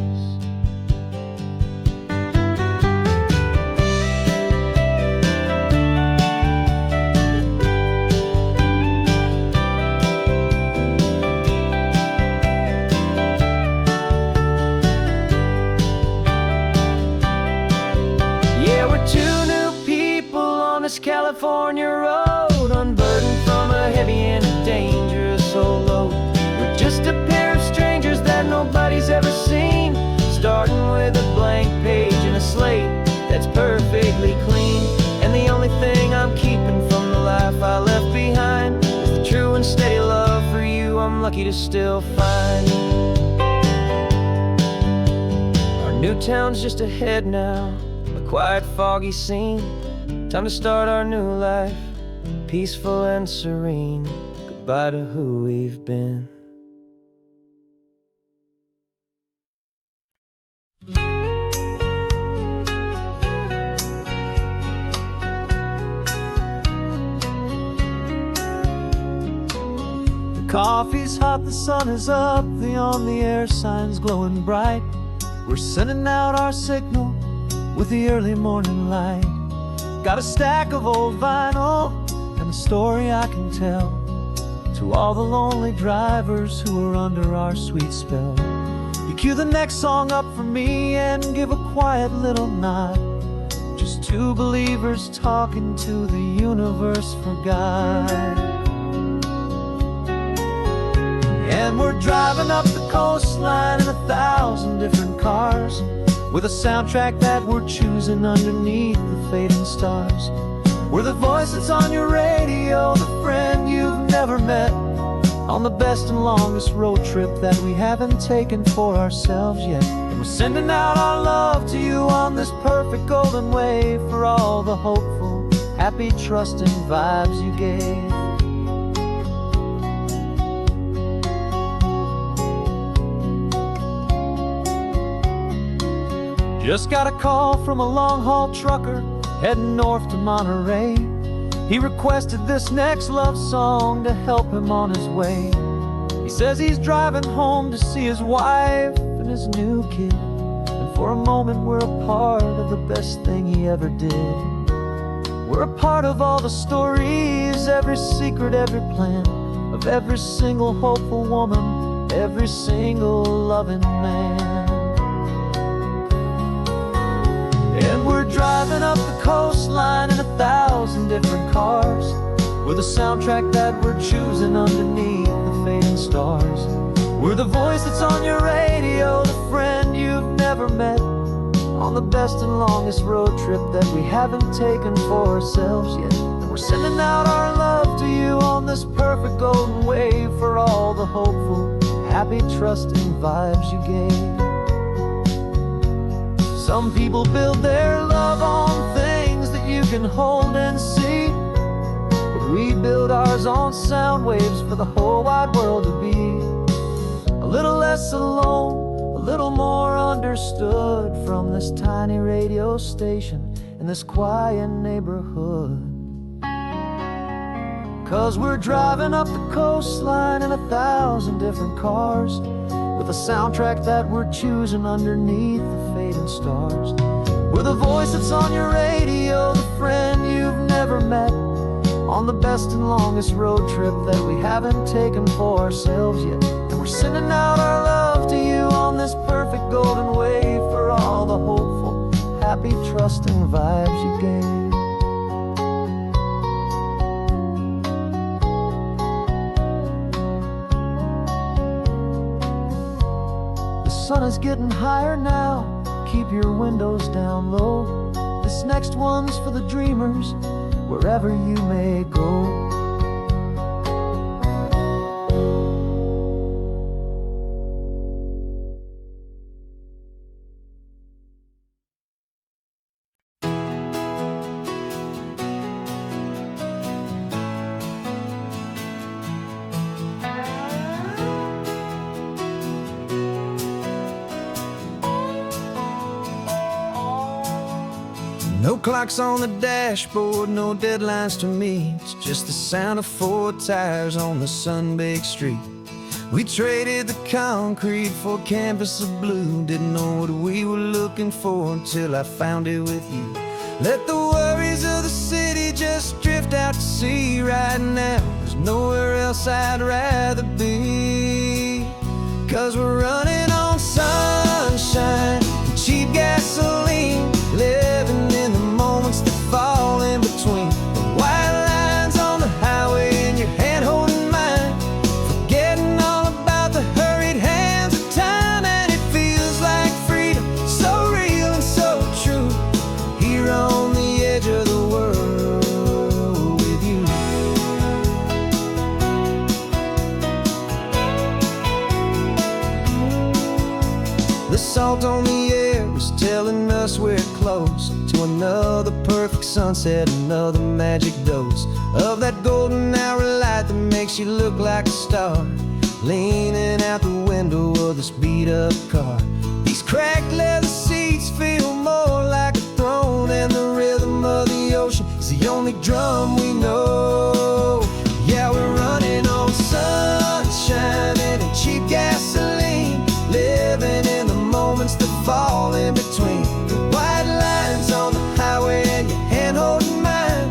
S1: Yeah, we're two new people on this California road, unburdened from a heavy and a dangerous old load. We're just a pair of strangers that nobody's ever seen, starting with a blank page and a slate that's perfectly clean. And the only thing I'm keeping from the life I left behind is the true and steady love for you I'm lucky to still find. Our new town's just ahead now, a quiet, foggy scene. Time to start our new life, peaceful and serene. Goodbye to who we've been. The coffee's hot, the sun is up, the on-the-air sign's glowing bright. We're sending out our signal with the early morning light. Got a stack of old vinyl and a story I can tell to all the lonely drivers who are under our sweet spell. You cue the next song up for me and give a quiet little nod. Just two believers talking to the universe for God. And we're driving up the coastline in 1,000 different cars, with a soundtrack that we're choosing underneath the fading stars. We're the voice that's on your radio, the friend you've never met, on the best and longest road trip that we haven't taken for ourselves yet. And we're sending out our love to you on this perfect golden wave, for all the hopeful, happy, trusting vibes you gave. Just got a call from a long-haul trucker heading north to Monterey. He requested this next love song to help him on his way. He says he's driving home to see his wife and his new kid, and for a moment we're a part of the best thing he ever did. We're a part of all the stories, every secret, every plan, of every single hopeful woman, every single loving man. And we're driving up the coastline in 1,000 different cars, with a soundtrack that we're choosing underneath the fading stars. We're the voice that's on your radio, the friend you've never met, on the best and longest road trip that we haven't taken for ourselves yet. And we're sending out our love to you on this perfect golden wave, for all the hopeful, happy, trusting vibes you gave. Some people build their love on things that you can hold and see, but we build ours on sound waves for the whole wide world to be a little less alone, a little more understood, from this tiny radio station in this quiet neighborhood. 'Cause we're driving up the coastline in 1,000 different cars, with a soundtrack that we're choosing underneath the fading stars. We're the voice that's on your radio, the friend you've never met, on the best and longest road trip that we haven't taken for ourselves yet. And we're sending out our love to you on this perfect golden wave, for all the hopeful, happy, trusting vibes you gave. The sun is getting higher now, keep your windows down low. This next one's for the dreamers, wherever you may go. No clocks on the dashboard, no deadlines to meet, just the sound of 4 tires on the sun-baked street. We traded the concrete for a canvas of blue, didn't know what we were looking for until I found it with you. Let the worries of the city just drift out to sea right now. There's nowhere else I'd rather be, 'cause we're running on sunshine and cheap gasoline, living in the moments that fall in between the white lines on the highway and your hand holding mine, forgetting all about the hurried hands of time. And it feels like freedom, so real and so true, here on the edge of the world with you. The salt on the air is telling us we're close to another perfect sunset, another magic dose of that golden hour light that makes you look like a star, leaning out the window of this beat-up car. These cracked leather seats feel more like a throne, and the rhythm of the ocean is the only drum we know. Yeah, we're running on sunshine and cheap gasoline, living in the moments that fall in between the white lines on the highway and your hand holding mine,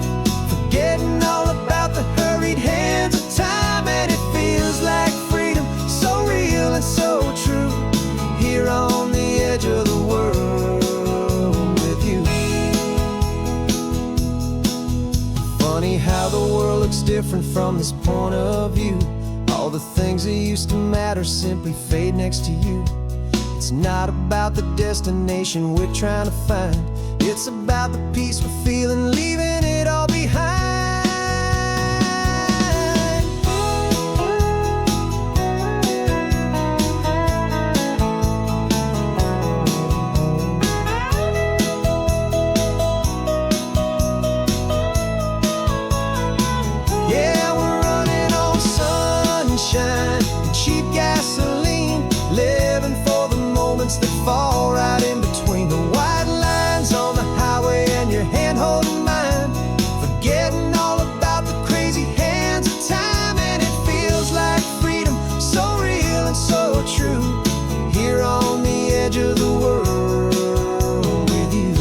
S1: forgetting all about the hurried hands of time. And it feels like freedom, so real and so true, here on the edge of the world with you. Funny how the world looks different from this point of view. All the things that used to matter simply fade next to you. It's not about the destination we're trying to find, it's about the peace we're feeling, leaving it all behind. Yeah, we're running on sunshine and cheap gasoline, living for the moments that fall right in between the white lines on the highway and your hand holding mine, forgetting all about the crazy hands of time. And it feels like freedom, so real and so true, here on the edge of the world with you.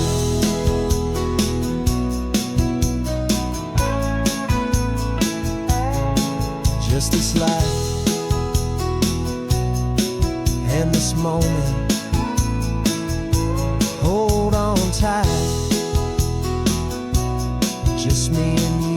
S1: Just this life, in this moment. Hold on tight, just me and you.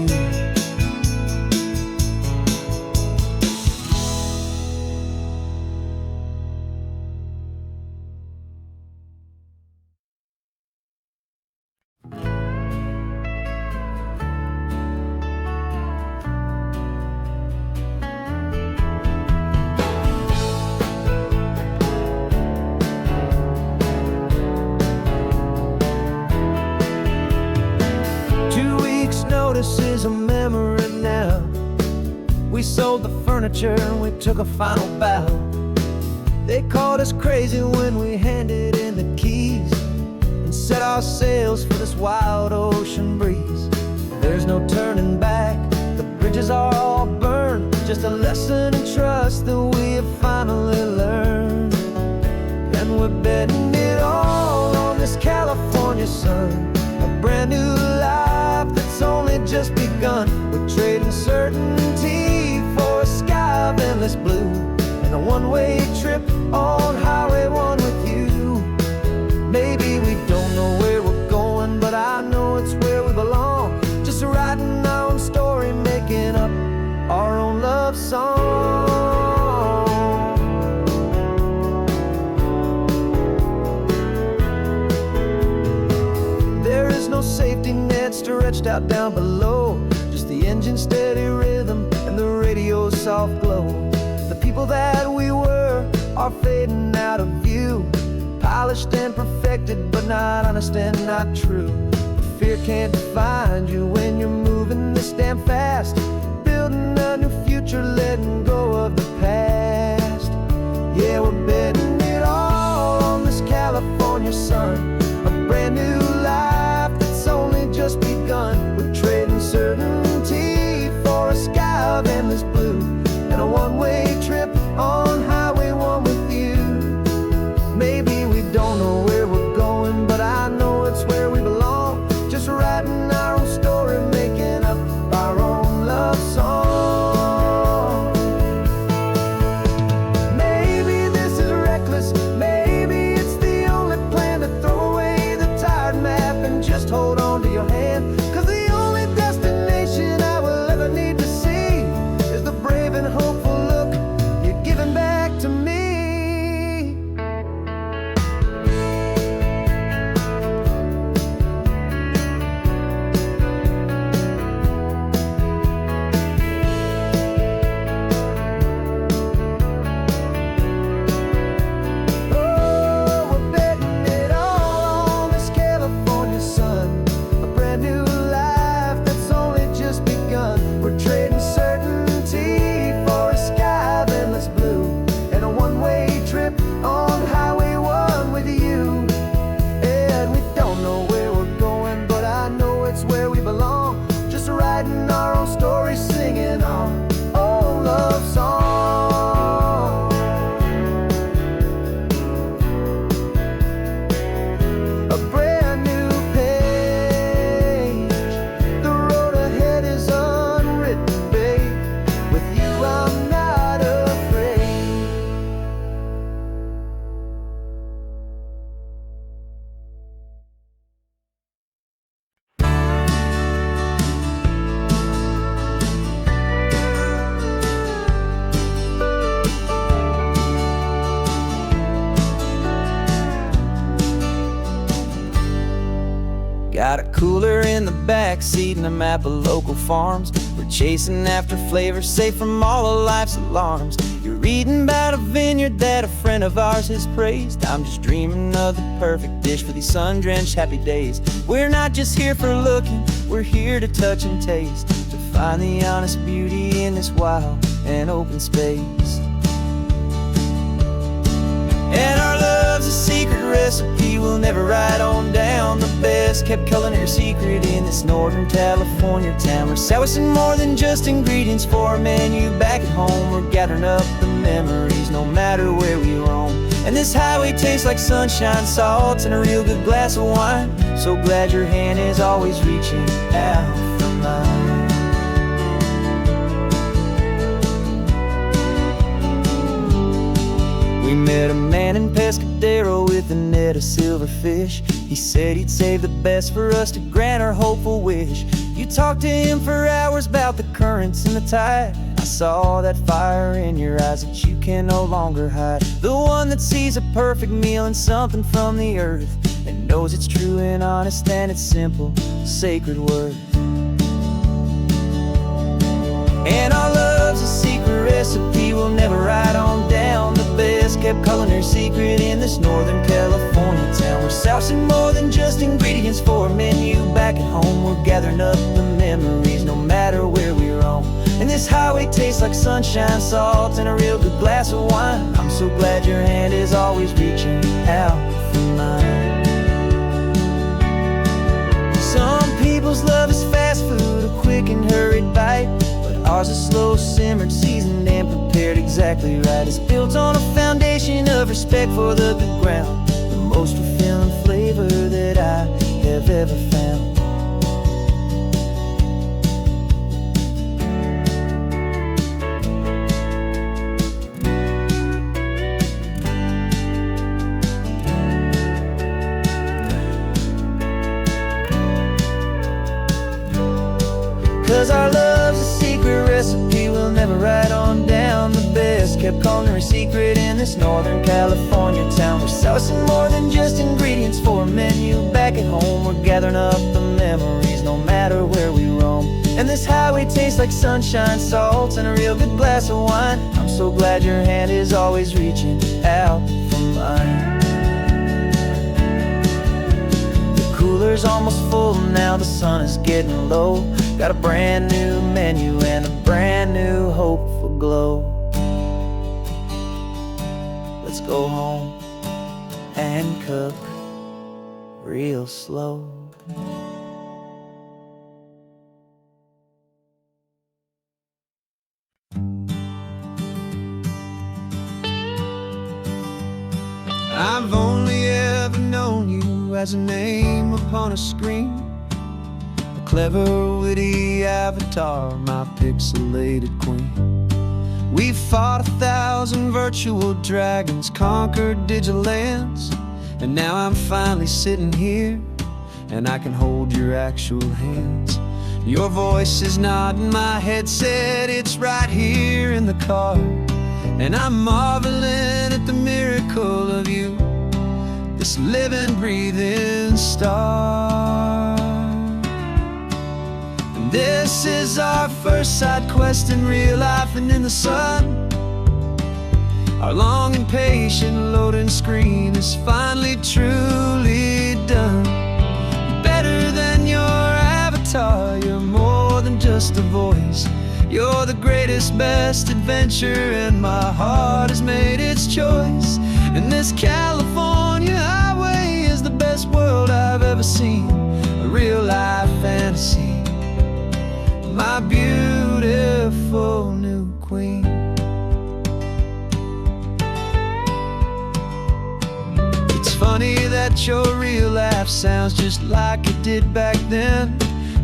S1: Notice is a memory now. We sold the furniture and we took a final bow. They called us crazy when we handed in the keys and set our sails for this wild ocean breeze. There's no turning back, the bridges are all burned. Just a lesson in trust that we have finally learned. And we're betting it all on this California sun, a brand new life that's only just begun. We're trading certainty for a sky of endless blue and a one-way trip on Highway 1 with you. Maybe we don't know where we're going, but I know it's where we belong. Just writing our own story, making up our own love song. There is no safety net stretched out down below, just the engine's steady rhythm and the radio's soft glow. The people that we were are fading out of view, polished and perfected, but not honest and not true. Fear can't find you when you're moving this damn fast, building a new future, letting go of the past. Yeah, we're betting it all on this California sun, a brand new life that's only just begun. We're trading certainty for a sky of endless blue and a one-way trip on Highway 1 with you. Maybe we don't know where we're going, but I know it's where we belong. Just writing our own story, making up our own love song. Maybe this is reckless, maybe it's the only plan to throw away the tired map and just hold on to your hand. 'Cause the only destination I will ever need to see is the brave and hopeful look you're giving back to me. Oh, we're betting it all on this California sun, a brand new life that's only just begun. We're trading certainty for a sky of endless blue and a one-way trip on Highway 1 with you. And we don't know where we're going, but I know it's where we belong. Just writing our own story, singing our own love song. A brand new page, the road ahead is unwritten, babe. With you I'm not afraid. Got a cooler in the back seat and a map of local farms. We're chasing after flavors safe from all of life's alarms. You're reading about a vineyard that a friend of ours has praised. I'm just dreaming of the perfect dish for these sun-drenched happy days. We're not just here for looking, we're here to touch and taste, to find the honest beauty in this wild and open space. And our love's a secret recipe we'll never write on down. The best kept culinary secret in this Northern California town. We're sourcing more than just ingredients for a menu back at home. We're gathering up the memories no matter where we roam. And this highway tastes like sunshine, salt, and a real good glass of wine. So glad your hand is always reaching out for mine. We met a man in Pescadero with a net of silverfish. He said he'd save the best for us to grant our hopeful wish. You talked to him for hours about the currents and the tide. I saw that fire in your eyes that you can no longer hide. The one that sees a perfect meal and something from the earth, and knows it's true and honest and it's simple, sacred worth. And our love's a secret recipe we'll never write on down. The best kept culinary secret in this Northern California town. We're sourcing more than just ingredients for a menu. Back at home we're gathering up the memories, no matter where we roam. And this highway tastes like sunshine, salt, and a real good glass of wine. I'm so glad your hand is always reaching out for mine. Some people's love is fast food, a quick and hurried bite, but ours is slow simmered, seasoned, and prepared exactly right. It's built on a foundation of respect for the good ground, the most fulfilling flavor that I have ever found. 'Cause our love's a secret recipe we'll never write on down. The best kept culinary secret in this Northern California town. We're sourcing more than just ingredients for a menu. Back at home we're gathering up the memories, no matter where we roam. And this highway tastes like sunshine, salt, and a real good glass of wine. I'm so glad your hand is always reaching out for mine. The cooler's almost full now, the sun is getting low. Got a brand new menu and a brand new hopeful glow. Let's go home and cook real slow. I've only ever known you as a name upon a screen, a clever, witty avatar, my pixelated queen. We've fought 1,000 virtual dragons, conquered digital lands, and now I'm finally sitting here, and I can hold your actual hands. Your voice is not in my headset, it's right here in the car, and I'm marveling at the miracle of you, this living, breathing star. And this is our first side quest in real life and in the sun. Our long and patient loading screen is finally truly done. You're better than your avatar, you're more than just a voice. You're the greatest, best adventure, and my heart has made its choice. And this California highway is the best world I've ever seen, a real life fantasy, my beautiful new queen. It's funny that your real life sounds just like it did back then,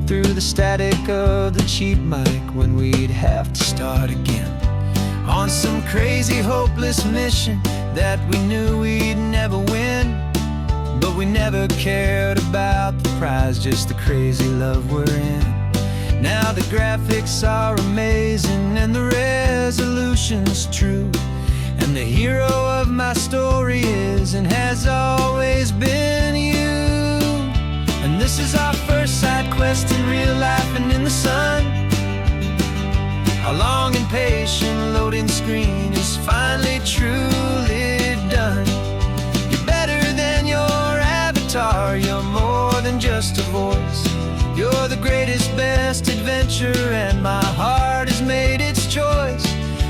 S1: through the static of the cheap mic when we'd have to start again, on some crazy hopeless mission that we knew we'd never win. But we never cared about the prize, just the crazy love we're in. Now the graphics are amazing and the resolution's true, and the hero of my story is and has always been you. And this is our first side quest in real life and in the sun. Our long and patient loading screen is finally truly done. You're better than your avatar, you're more than just a voice. You're the greatest, best adventure, and my heart has made its choice.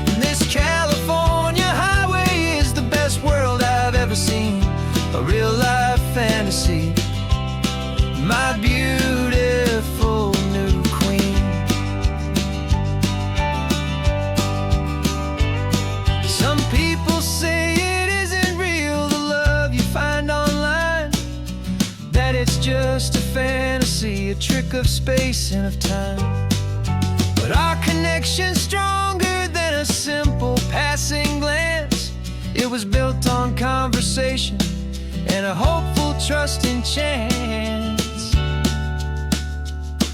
S1: And this California highway is the best world I've ever seen, a real life fantasy, my beautiful new queen. Some people say it isn't real, the love you find online, that it's just a fantasy, a trick of space and of time. But our connection's stronger than a simple passing glance. It was built on conversation and a hopeful, trusting chance.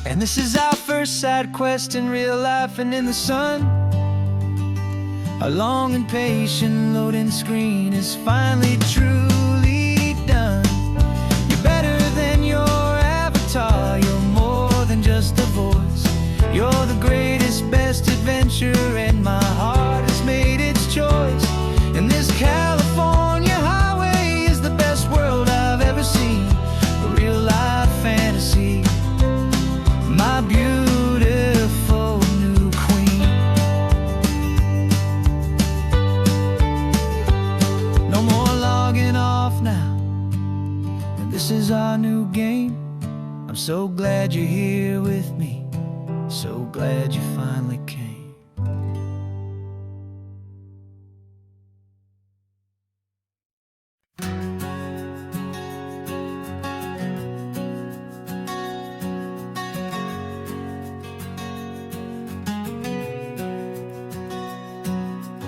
S1: And this is our first side quest in real life and in the sun. Our long and patient loading screen is finally truly done. You're better than your avatar, you're more than just a voice. You're the greatest, best adventure, and my heart has made its choice. And this California highway is the best world I've ever seen, a real life fantasy, my beautiful new queen. No more logging off now, and this is our new game. I'm so glad you're here with me, so glad you finally came.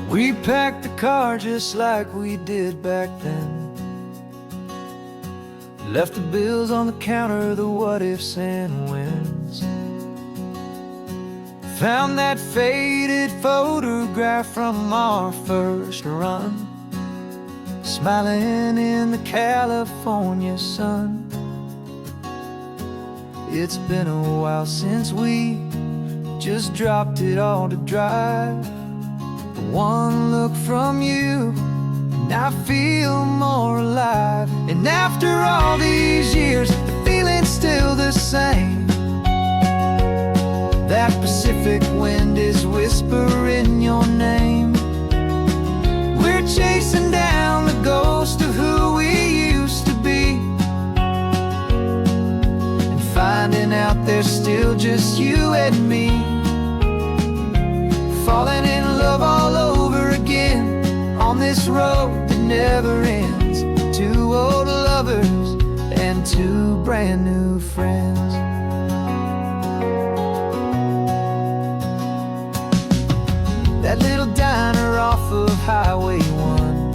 S1: We packed the car just like we did back then. Left the bills on the counter, the what ifs and whens. Found that faded photograph from our first run, smiling in the California sun. It's been a while since we just dropped it all to drive. One look from you and I feel more alive. And after all these years, the feeling's still the same. That Pacific wind is whispering your name. We're chasing down the ghost of who we used to be, and finding out there's still just you and me. Falling in love all over again on this road that never ends. Two old lovers and two brand new friends. That little diner off of Highway 1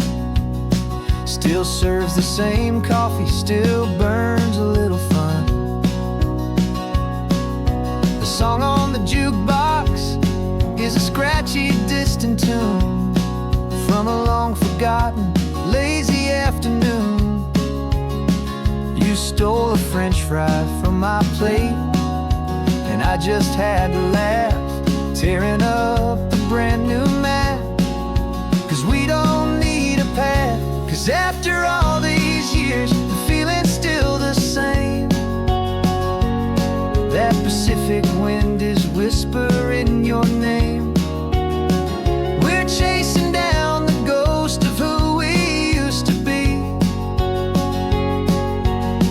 S1: still serves the same coffee, still burns a little fun. The song on the jukebox is a scratchy, distant tune from a long-forgotten, lazy afternoon. You stole a French fry from my plate, and I just had to laugh, tearing up the brand new map. 'Cause we don't need a path, 'cause after all these years, the feeling's still the same. That Pacific wind is whispering your name. We're chasing down the ghost of who we used to be,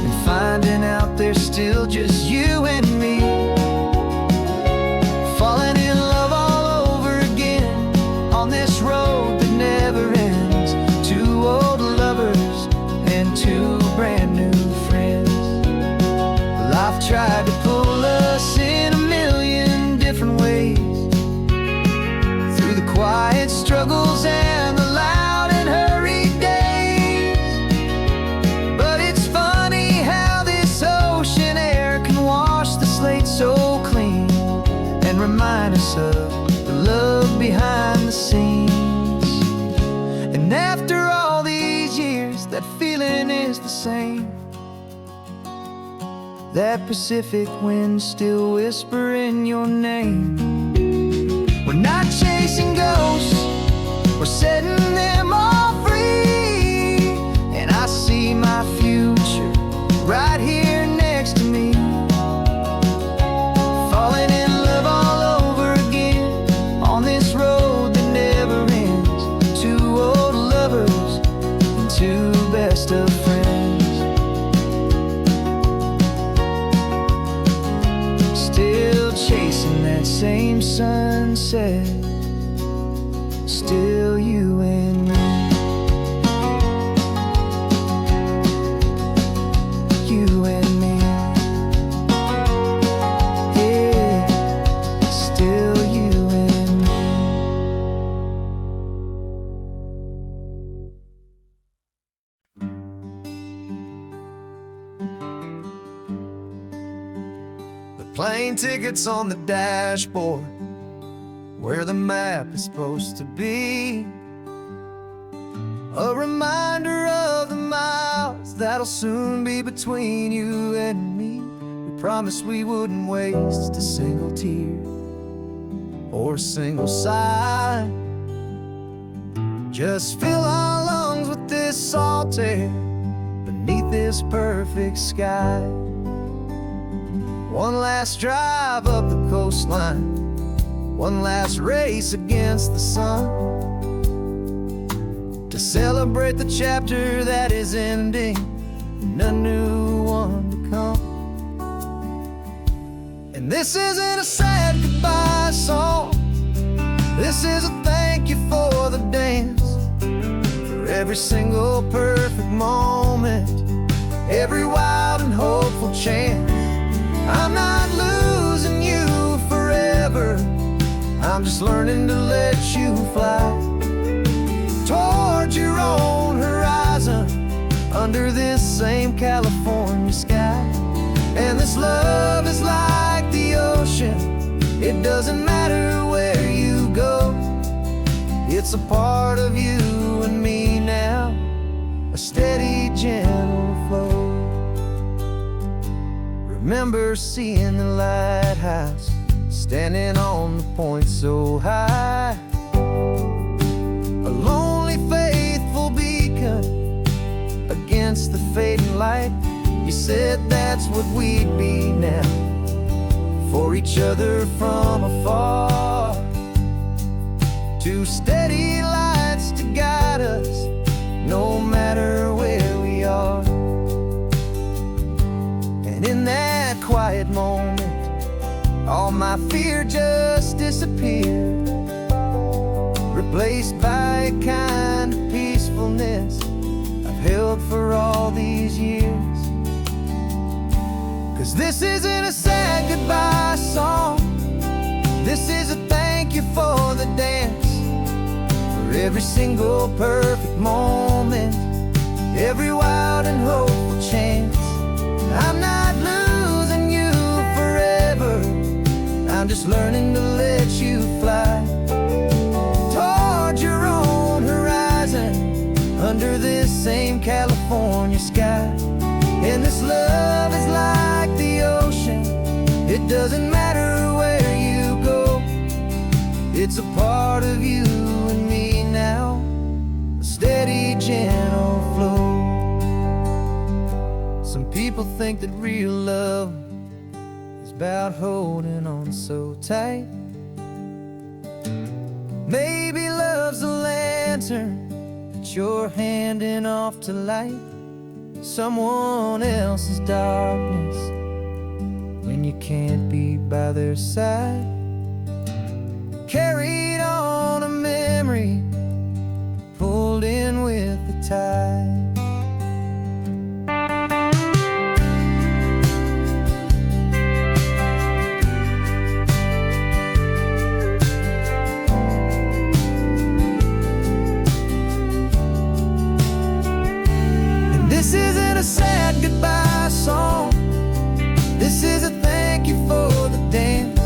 S1: and finding out there's still just you and me. Falling in love all over again on this road that never ends. Two old lovers and two brand new friends. Well, I've tried to pull us in a million different ways, through the quiet struggles and the loud and hurried days. But it's funny how this ocean air can wash the slate so clean, and remind us of the love behind the scenes. And after all these years, that feeling is the same. That Pacific wind still whispering your name. We're not chasing ghosts, we're setting them all free. And I see my future right here next to me. Falling in love all over again on this road that never ends. Two old lovers and two best of friends. Still chasing that same sunset, still you and me. You and me. Yeah, still you and me. plane tickets on the dashboard, where the map is supposed to be. A reminder of the miles that'll soon be between you and me. We promised we wouldn't waste a single tear or a single sigh. Just fill our lungs with this salt air beneath this perfect sky. One last drive up the coastline, one last race against the sun, to celebrate the chapter that is ending and a new one to come. And this isn't a sad goodbye song, this is a thank you for the dance, for every single perfect moment, every wild and hopeful chance. I'm not losing you forever, I'm just learning to let you fly toward your own horizon, under this same California sky. And this love is like the ocean, it doesn't matter where you go, it's a part of you and me now, a steady, gentle flow. Remember seeing the lighthouse, standing on the point so high, a lonely, faithful beacon against the fading light. You said that's what we'd be now, for each other from afar. Two steady lights to guide us, no matter where we are. And in that quiet moment, all my fear just disappeared, replaced by a kind of peacefulness I've held for all these years. 'Cause this isn't a sad goodbye song, this is a thank you for the dance, for every single perfect moment, every wild and hopeful chance. I'm not losing you forever, I'm just learning to let you fly toward your own horizon, under this same California sky. And this love is like the ocean, it doesn't matter where you go, it's a part of you and me now, a steady, gentle flow. Some people think that real love is about holding on so tight. Maybe love's a lantern that you're handing off to light someone else's darkness when you can't be by their side. Carried on a memory, pulled in with the tide. This isn't a sad goodbye song, this is a thank you for the dance,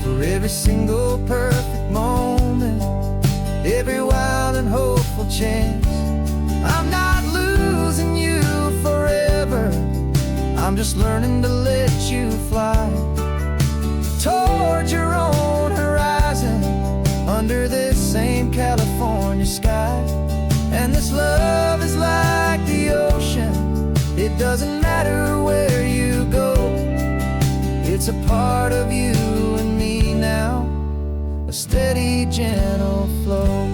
S1: for every single perfect moment, every wild and hopeful chance. I'm not losing you forever, I'm just learning to let you fly toward your own horizon, under this same California sky. And this love is like the ocean, it doesn't matter where you go, it's a part of you and me now, a steady, gentle flow.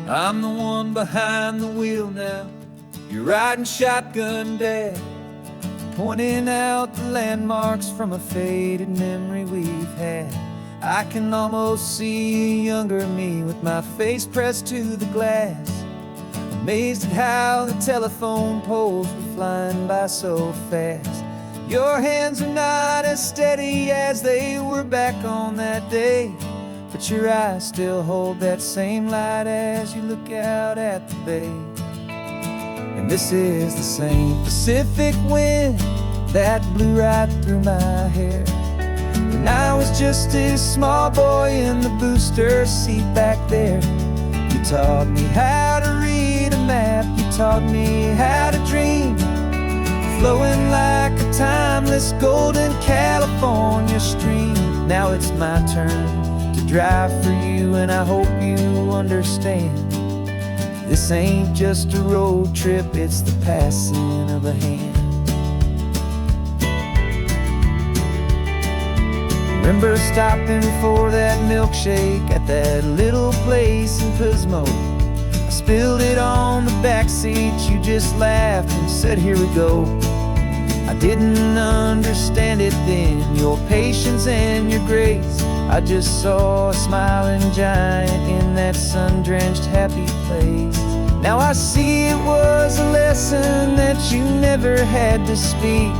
S1: I'm the one behind the wheel now, you're riding shotgun, Dad, pointing out the landmarks from a faded memory we've had. I can almost see a younger me with my face pressed to the glass, amazed at how the telephone poles were flying by so fast. Your hands are not as steady as they were back on that day, that your eyes still hold that same light as you look out at the bay. And this is the same Pacific wind that blew right through my hair when I was just a small boy in the booster seat back there. You taught me how to read a map, you taught me how to dream, flowing like a timeless golden California stream. Now it's my turn to drive for you, and I hope you understand. This ain't just a road trip, it's the passing of a hand. Remember stopping for that milkshake at that little place in Pismo. I spilled it on the back seat, you just laughed and said, here we go. I didn't understand it then, your patience and your grace. I just saw a smiling giant in that sun-drenched happy place. Now I see it was a lesson that you never had to speak,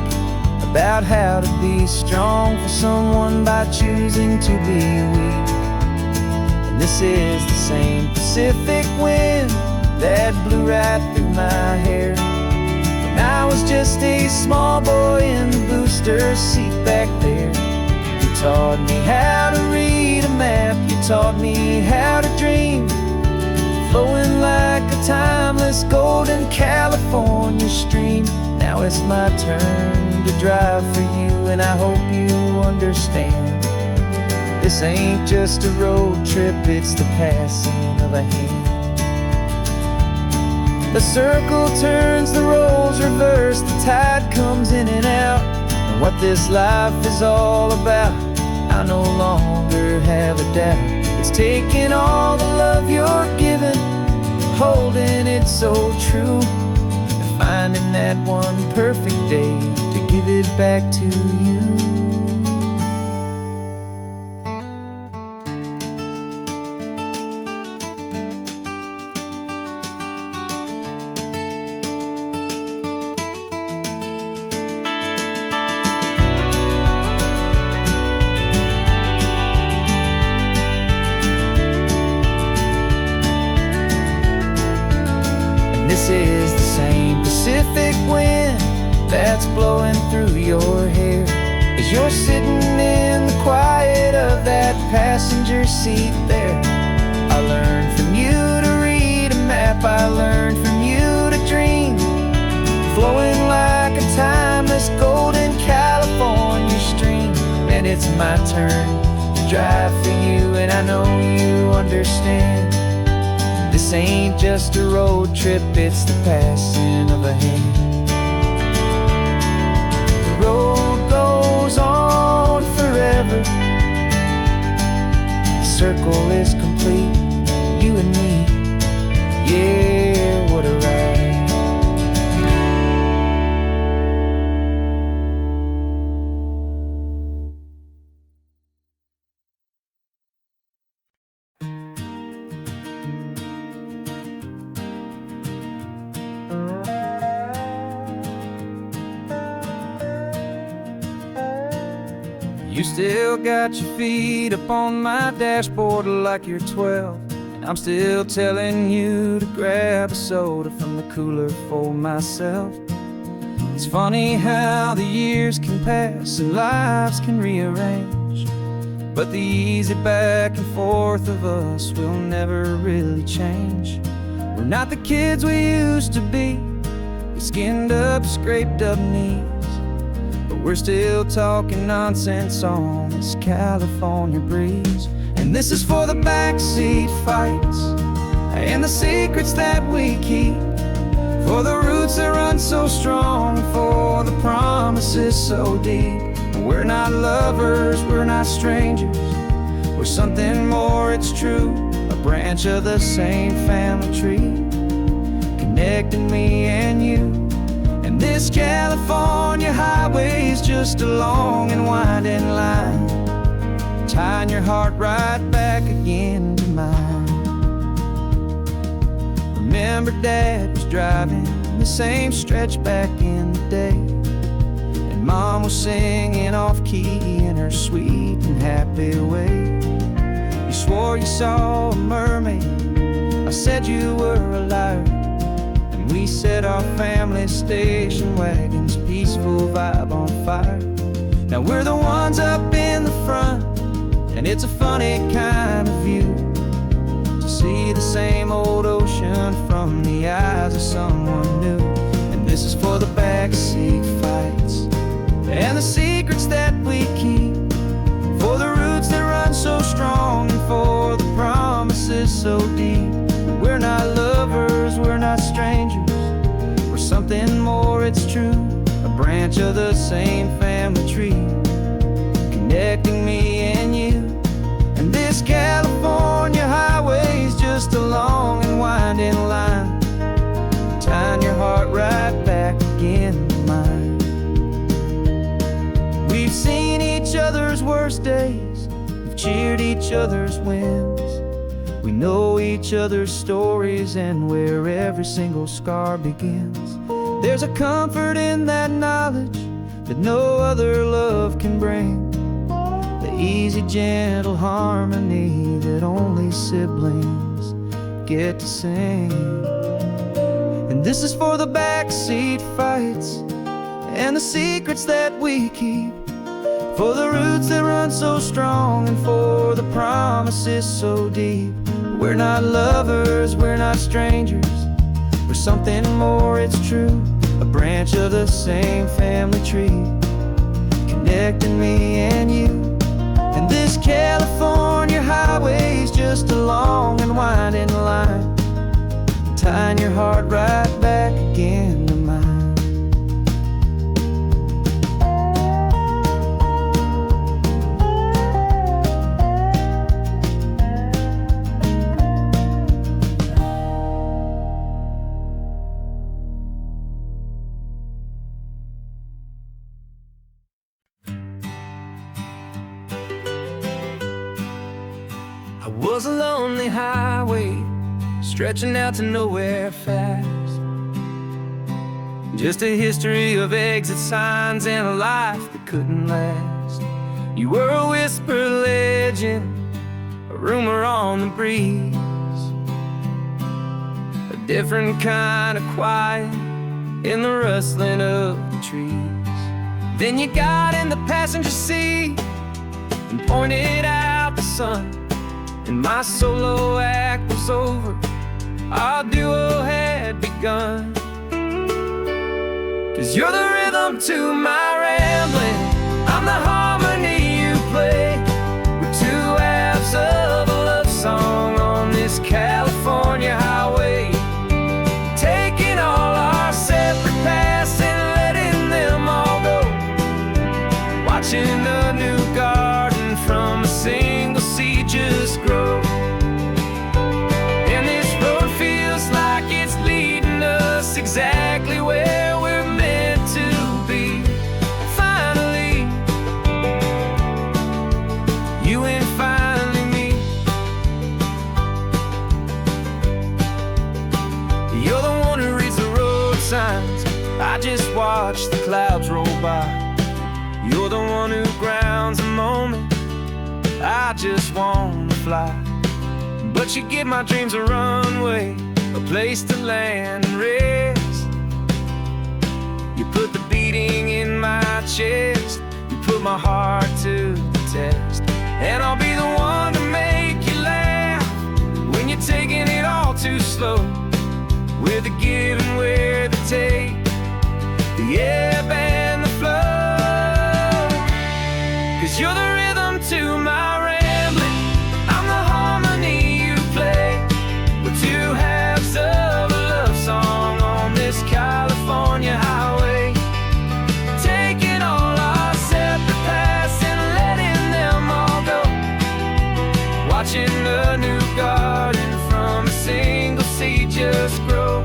S1: about how to be strong for someone by choosing to be weak. And this is the same Pacific wind that blew right through my hair when I was just a small boy in the booster seat back there. You taught me how to read a map, you taught me how to dream, flowing like a timeless golden California stream. Now it's my turn to drive for you, and I hope you understand. This ain't just a road trip, it's the passing of a hand. The circle turns, the roles reverse, the tide comes in and out. And what this life is all about, I no longer have a doubt. It's taking all the love you're giving, holding it so true, and finding that one perfect day to give it back to you. This is the same Pacific wind that's blowing through your hair as you're sitting in the quiet of that passenger seat there. I learned from you to read a map, I learned from you to dream, flowing like a timeless golden California stream. And it's my turn to drive for you, and I know you understand. This ain't just a road trip, it's the passing of a hand. The road goes on forever, the circle is complete, you and me, yeah, what a ride. You still got your feet up on my dashboard like you're 12, and I'm still telling you to grab a soda from the cooler for myself. It's funny how the years can pass and lives can rearrange, but the easy back and forth of us will never really change. We're not the kids we used to be, with skinned up, scraped up knees, but we're still talking nonsense on this California breeze. And this is for the backseat fights and the secrets that we keep, for the roots that run so strong, for the promises so deep. We're not lovers, we're not strangers, we're something more, it's true, a branch of the same family tree, connecting me and you. And this California highway is just a long and winding line, tying your heart right back again to mine. Remember Dad was driving the same stretch back in the day, and Mom was singing off key in her sweet and happy way. You swore you saw a mermaid. I said you were a liar. And we set our family station wagon's peaceful vibe on fire. Now we're the ones up in the front, and it's a funny kind of view to see the same old ocean from the eyes of someone new. And this is for the backseat fights and the secrets that we keep, for the roots that run so strong and for the promises so deep. We're not lovers, we're not strangers, we're something more, it's true. A branch of the same family tree, connecting me and you. And this California highway's just a long and winding line, tying your heart right back again to mine. We've seen each other's worst days, we've cheered each other's wins. We know each other's stories and where every single scar begins. There's a comfort in that knowledge that no other love can bring, the easy, gentle harmony that only siblings get to sing. And this is for the backseat fights and the secrets that we keep, for the roots that run so strong and for the promises so deep. We're not lovers, we're not strangers, we're something more, it's true. A branch of the same family tree, connecting me and you. And this California highway's just a long and winding line, tying your heart right back again to mine. I was a lonely highway, stretching out to nowhere fast. Just a history of exit signs and a life that couldn't last. You were a whisper legend, a rumor on the breeze, a different kind of quiet in the rustling of the trees. Then you got in the passenger seat and pointed out the sun, and my solo act was over, our duo had begun. 'Cause you're the rhythm to my rambling, I'm the harmony you play. We're two halves of a love song on this California highway, taking all our separate paths and letting them all go, watching a new garden from a single seed just grow. And this road feels like it's leading us exactly where we're meant to be. Finally, you and finally me. You're the one who reads the road signs, I just watch the clouds roll by. You're the one who grounds a moment, I just wanna fly. But you give my dreams a runway, a place to land and rest. You put the beating in my chest, you put my heart to the test. And I'll be the one to make you laugh when you're taking it all too slow, with the give and with the take, the ebb and the flow. 'Cause you're the rhythm to my rambling, I'm the harmony you play. We're two halves of a love song on this California highway, taking all our separate paths and letting them all go, watching a new garden from a single seed just grow.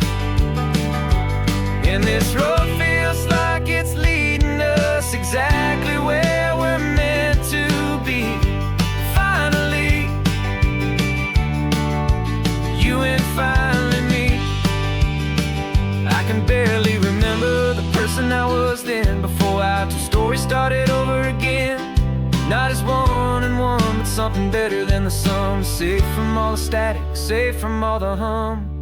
S1: And this road feels like it's leading us exactly where we're meant to be. Finally, you and finally me. I can barely remember the person I was then, before our two stories started over again. Not as one and one, but something better than the sun. Safe from all the static, safe from all the hum.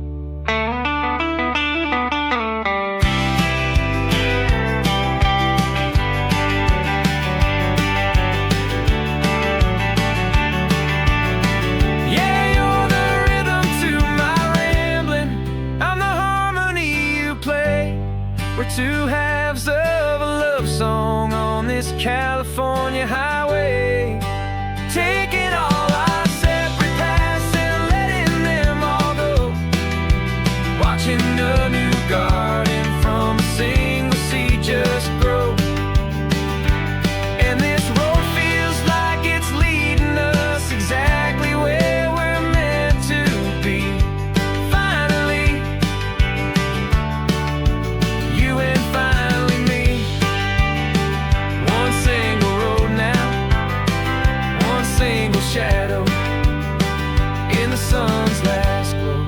S1: We're two halves of a love song on this California highway, taking all our separate paths and letting them all go, watching a new garden from a single seed just grow. And this road feels like it's leading us exactly where we're meant to be. Finally, you and finally me. One single road now, one single shadow in the sun's last glow.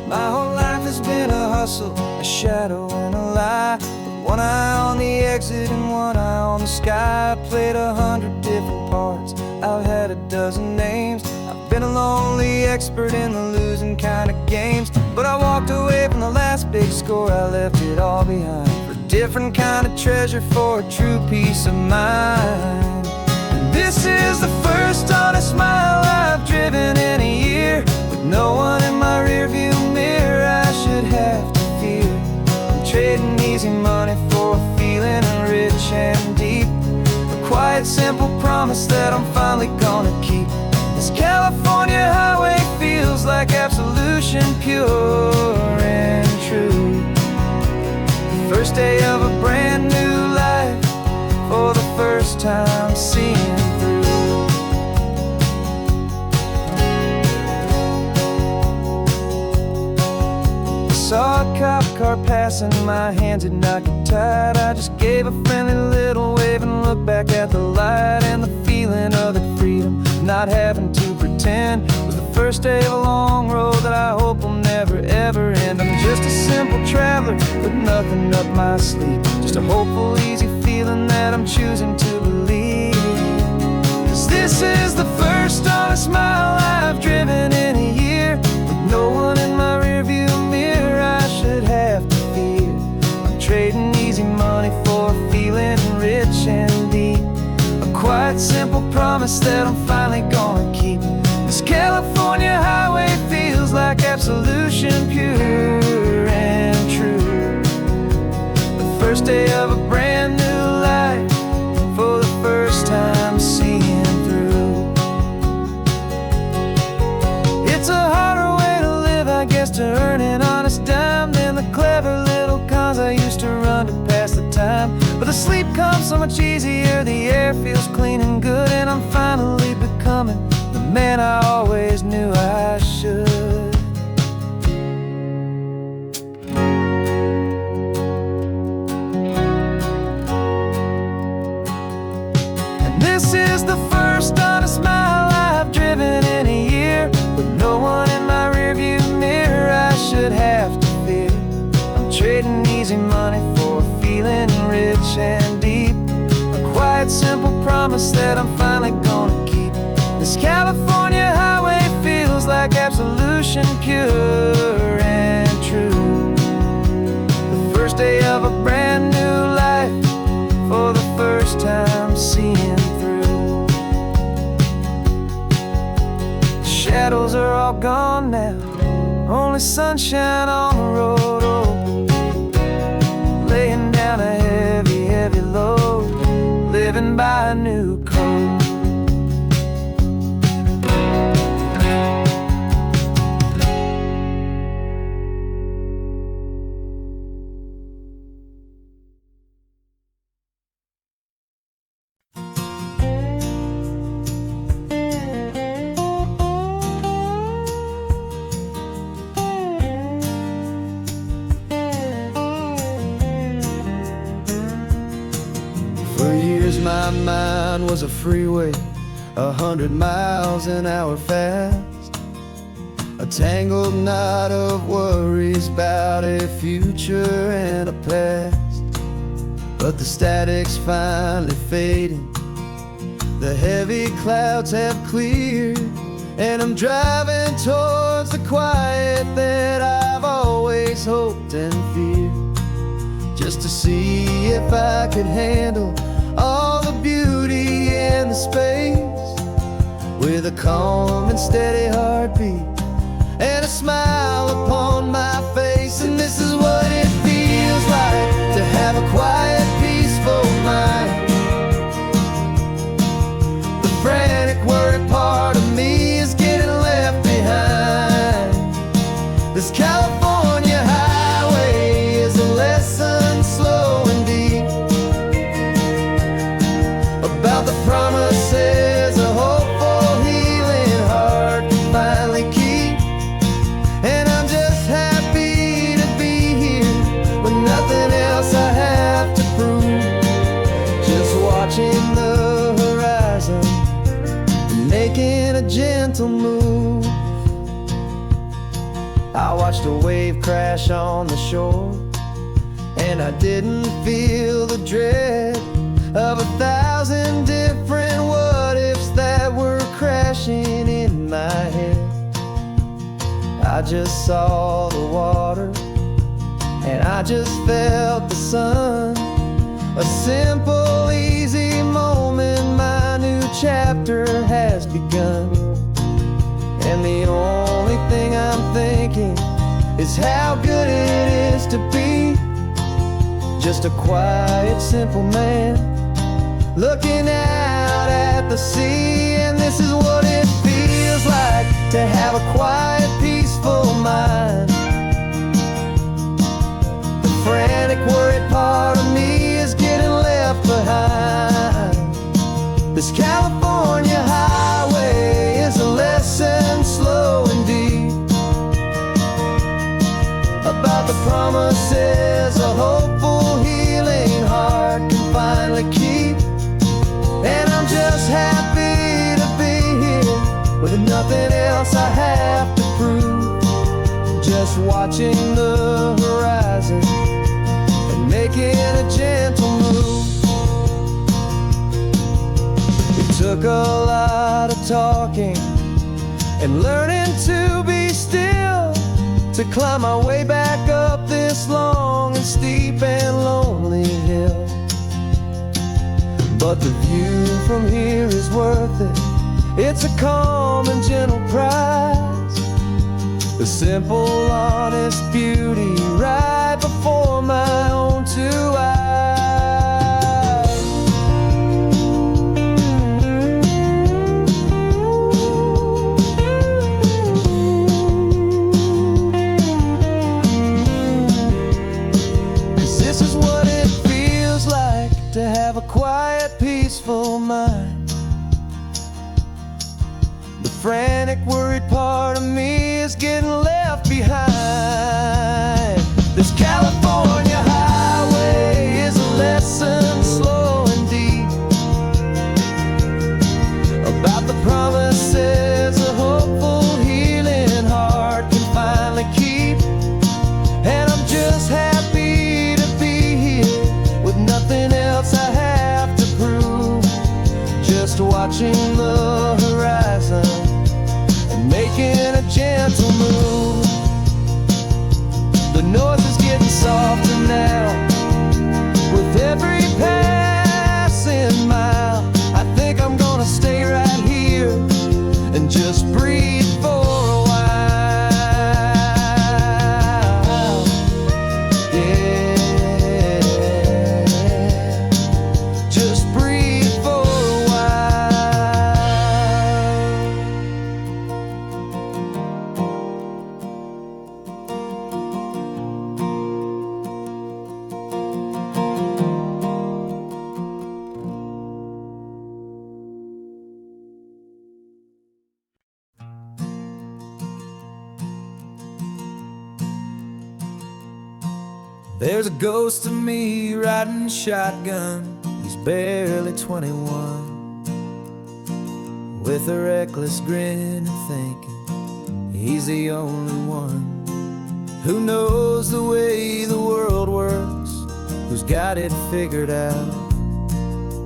S1: My whole life has been a hustle, a shadow and a lie. With one eye on the exit and one eye on the sky. I've played 100 different parts, I've had a dozen names. I've been a lonely expert in the losing kind of games. But I walked away from the last big score, I left it all behind for a different kind of treasure, for a true peace of mind. And this is the first honest mile I've driven in a year, with no one in my rearview mirror I should have to fear. I'm trading easy money for a feeling rich and deep, a quiet simple promise that I'm finally gonna keep. This California highway feels like absolution, pure and true. The first day of a brand new life, for the first time seeing through. Saw a cop car passing, my hands had not get tied. I just gave a friendly little wave and looked back at the light. And the feeling of the freedom, not having to pretend, was the first day of a long road that I hope will never ever end. I'm just a simple traveler with nothing up my sleeve, just a hopeful easy feeling that I'm choosing to believe. 'Cause this is the first honest mile I've driven in a year, with no one in my rearview mirror I should have to fear. I'm trading easy money for a feeling rich and deep, a quiet simple promise that I'm finally gonna keep. This California highway feels like absolution, pure and true. The first day of a brand new life, for the first time seeing through. It's a harder way to live, I guess, to earn an honest dime than the clever little cons I used to run to pass the time. But the sleep comes so much easier, the air feels clean and good, and I'm finally becoming the man I always knew I should. And this is the first honest mile I've driven in a year, with no one in my rearview mirror I should have to fear. I'm trading easy money for a feeling rich and deep, a quiet simple promise that I'm finally gonna keep. This California highway feels like absolution, pure and true. The first day of a brand new life, for the first time seeing through. The shadows are all gone now, only sunshine on the road. Oh, laying down a heavy, heavy load, living by a new code. For years my mind was a freeway, 100 miles an hour fast. a tangled knot of worries about a future and a past. But the static's finally fading, the heavy clouds have cleared, and I'm driving towards the quiet that I've always hoped and feared, just to see if I could handle all the beauty in the space, with a calm and steady heartbeat and a smile upon my face. And this is what it feels like to have a quiet, peaceful mind. The frantic, worried part of me is getting left behind. This California highway is a lesson slow and deep about the promises a hopeful, healing heart can finally keep. And I'm just happy to be here with nothing else I have to prove, just watching the horizon and making a gentle move. I watched a wave crash on the shore, and I didn't feel the dread of 1,000 different what-ifs that were crashing in my head. I just saw the water, and I just felt the sun. A simple, easy moment, my new chapter has begun. And the only thing I'm thinking is how good it is to be just a quiet, simple man looking out at the sea. And this is what it feels like to have a quiet, peaceful mind. The frantic, worried part of me is getting left behind. This California highway is a lesson slow and deep about the promises a hopeful, healing heart can finally keep. And I'm just happy to be here with nothing else I have to prove, just watching the horizon and making a gentle move. It took a lot of talking and learning to be still to climb my way back up this long and steep and lonely hill. But the view from here is worth it. It's a calm and gentle prize, the simple, honest beauty right before my own two eyes. This is what it feels like to have a quiet, peaceful mind. The frantic, worried part of me is getting left behind. This California highway is a lesson slow and deep about the promises a hopeful, healing heart can finally keep. And I'm just happy to be here with nothing else I have to prove, just watching the horizon and making a gentle move. The noise is getting softer now with every passing mile. I think I'm gonna stay right here and just breathe for a while. Yeah, just breathe for a while. There's a ghost of me riding shotgun. He's barely 21, with a reckless grin and thinking He's the only one who knows the way the world works, who's got it figured out.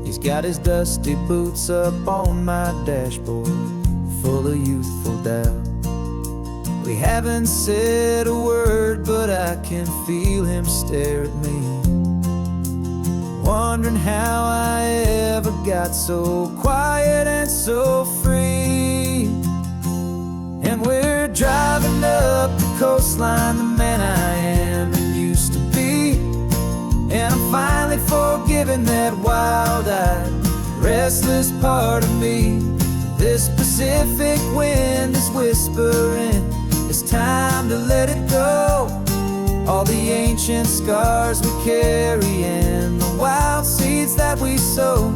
S1: He's got his dusty boots up on my dashboard, full of youthful doubt. We haven't said a word, but I can feel him stare at me, wondering how I ever got so quiet and so free. And we're driving up the coastline, the man I am and used to be. And I'm finally forgiving that wild-eyed, restless part of me. This Pacific wind is whispering, it's time to let it go. All the ancient scars we carry and the wild seeds that we sow.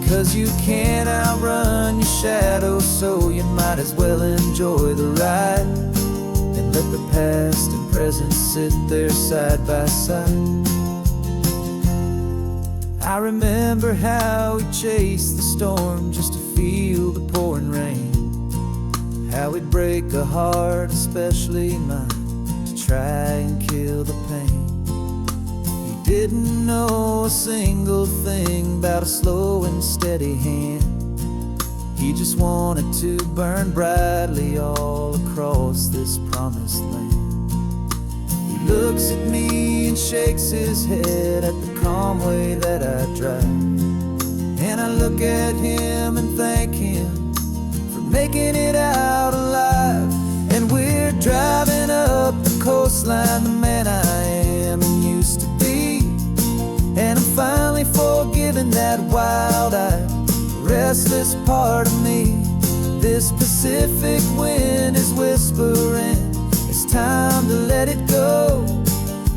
S1: 'Cause you can't outrun your shadow, so you might as well enjoy the ride and let the past and present sit there side by side. I remember how we chased the storm just to feel the pouring rain, how we'd break a heart, especially mine, to try and kill the pain. He didn't know a single thing about a slow and steady hand. He just wanted to burn brightly all across this promised land. He looks at me and shakes his head at the calm way that I drive, and I look at him and thank him for making it out alive. And we're driving up the coastline, the man I am and used to be. And I'm finally forgiving that wild-eyed, restless part of me. This Pacific wind is whispering, it's time to let it go.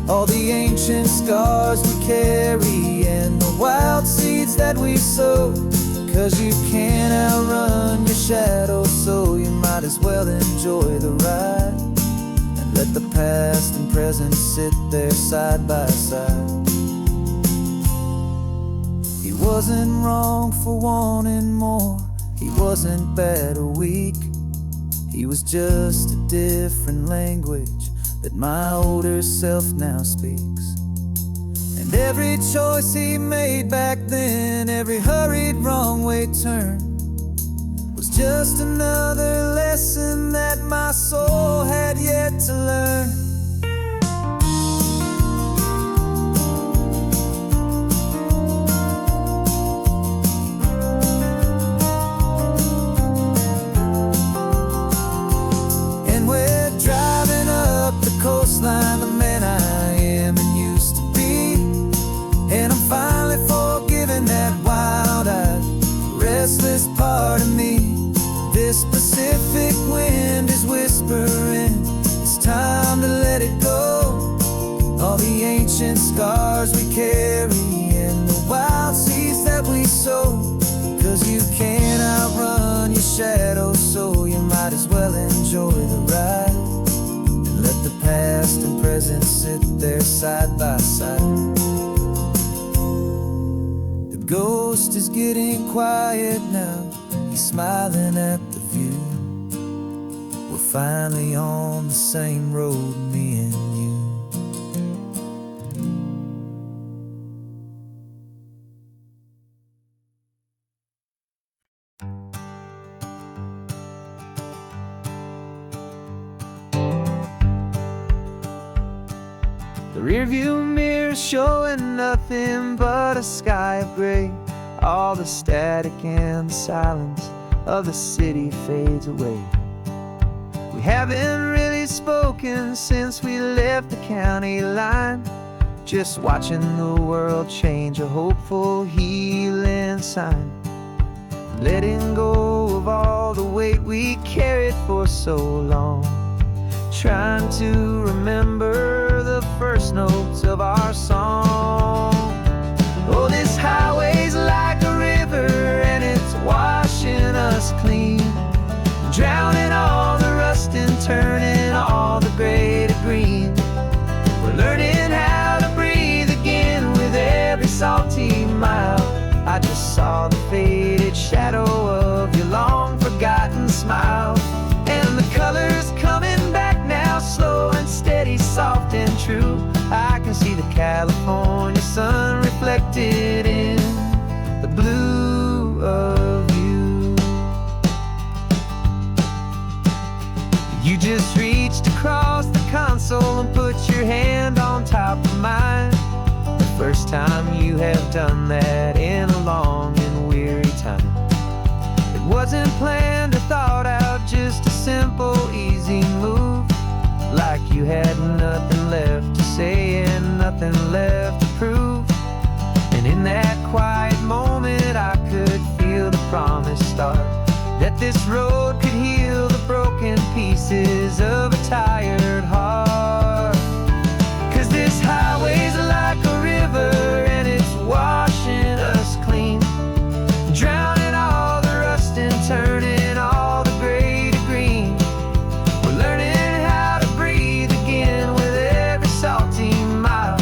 S1: All the ancient scars we carry and the wild seeds that we sow. 'Cause you can't outrun your shadow, so you might as well enjoy the ride and let the past and present sit there side by side. He wasn't wrong for wanting more, he wasn't bad or weak. He was just a different language that my older self now speaks. And every choice he made back then, every hurried wrong way turn, was just another lesson that my soul had yet to learn. Coastline, the man I am and used to be. And I'm finally forgiving that wild-eyed, restless part of me. This Pacific wind is whispering, it's time to let it go. All the ancient scars we carry and the wild seeds that we sow. 'Cause you can't outrun your shadow, so you might as well enjoy the ride. Let the past and present sit there side by side. The ghost is getting quiet now, he's smiling at the view. We're finally on the same road, me and you. The rearview mirror showing nothing but a sky of gray. All the static and the silence of the city fades away. We haven't really spoken since we left the county line, just watching the world change, a hopeful healing sign. Letting go of all the weight we carried for so long, trying to remember the first notes of our song. Oh, this highway's like a river and it's washing us clean, drowning all the rust and turning all the gray to green. We're learning how to breathe again with every salty mile. I just saw the faded shadow of your long forgotten smile, and the colors coming California sun reflected in the blue of you. You just reached across the console and put your hand on top of mine. The first time you have done that in a long and weary time. It wasn't planned or thought out, just a simple, easy move. Like you had nothing left to say and nothing left to prove. And in that quiet moment I could feel the promise start, that this road could heal the broken pieces of a tired heart. 'Cause this highway's like a river and it's washing us clean, drowning all the rust and turning all the gray to green. We're learning how to breathe again with every salty mile.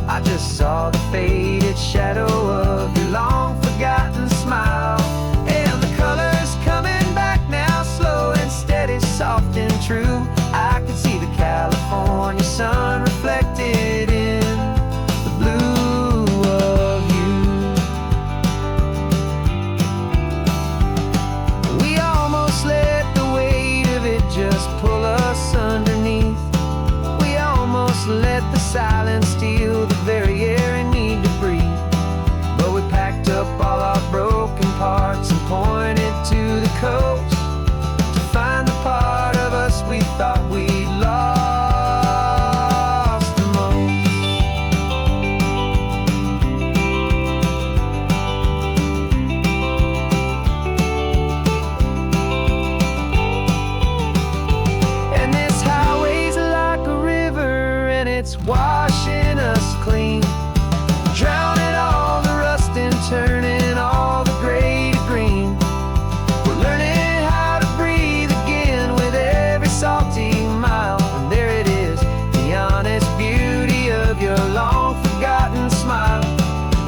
S1: I just saw the faded shadow of your long forgotten smile. And the colors coming back now, slow and steady, soft and true. I can see the California sun reflected in the blue of you. We almost let the weight of it just pull us underneath. We almost let the silence steal the very air we need to breathe. But we packed up all our broken parts and pointed to the coast to find the part of us we thought we'd lost the most. And this highway's like a river and it's washing us clean, drowning all the rust and turning all the gray to green. We're learning how to breathe again with every salty mile. And there it is, the honest beauty of your long forgotten smile.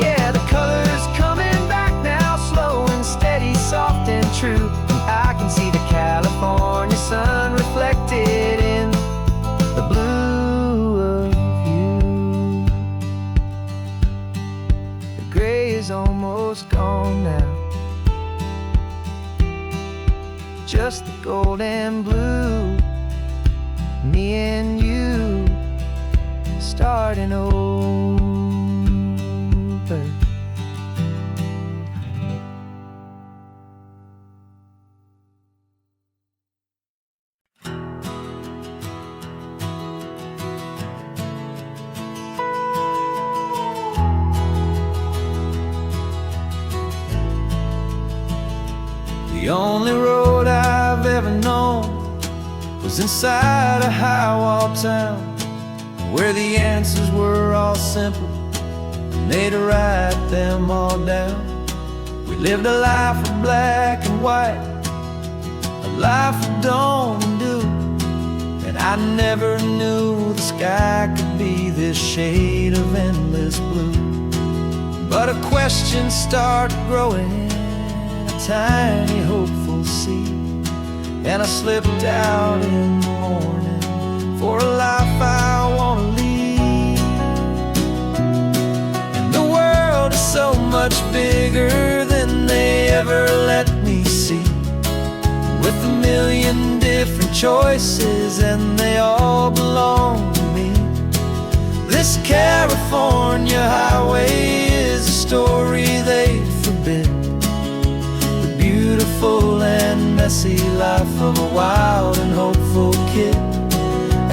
S1: Yeah, the colors coming back now, slow and steady, soft and true. And I can see the California sun reflected in the blue of you. The gray is almost gone now, just the gold and blue. Me and you starting over. The only road I've ever known was inside a high-wall town, where the answers were all simple and they'd write them all down. We lived a life of black and white, a life of dawn and dew, and I never knew the sky could be this shade of endless blue. But a question started growing, a tiny hopeful seed, and I slipped out in the morning for a life I want to lead. And the world is so much bigger than they ever let me see, with a million different choices and they all belong to me. This California highway is a story they forbid, beautiful and messy life of a wild and hopeful kid.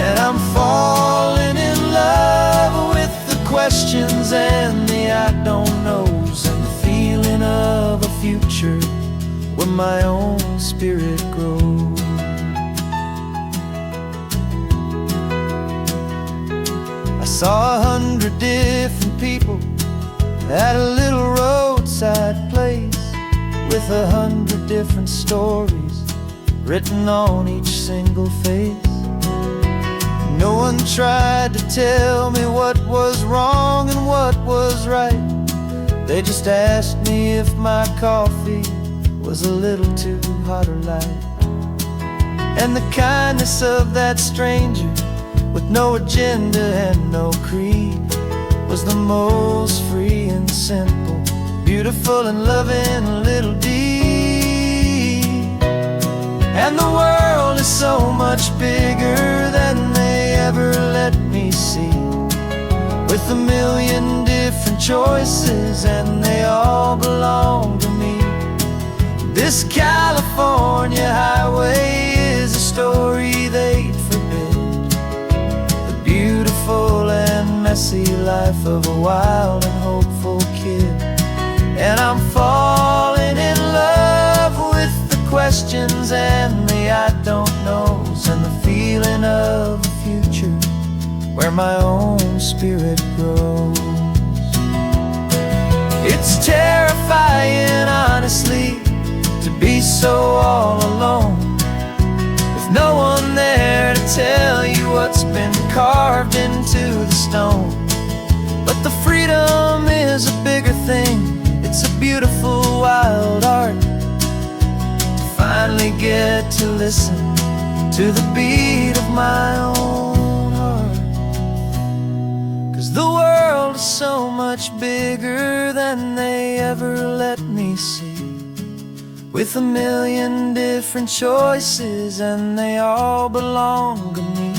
S1: And I'm falling in love with the questions and the I don't knows, and the feeling of a future where my own spirit grows. I saw 100 different people at a little roadside place, with 100 different stories written on each single face. No one tried to tell me what was wrong and what was right. They just asked me if my coffee was a little too hot or light. And the kindness of that stranger, with no agenda and no creed, was the most free and simple, beautiful and loving little deed. And the world is so much bigger than they ever let me see, with a million different choices and they all belong to me. This California highway is a story they'd forbid, the beautiful and messy life of a wild and hopeful kid. And I'm falling in love with the questions and the I don't knows, and the feeling of a future where my own spirit grows. It's terrifying, honestly, to be so all alone, with no one there to tell you what's been carved into the stone. But the freedom is a bigger thing, it's a beautiful wild art, to finally get to listen to the beat of my own heart. 'Cause the world is so much bigger than they ever let me see, with a million different choices and they all belong to me.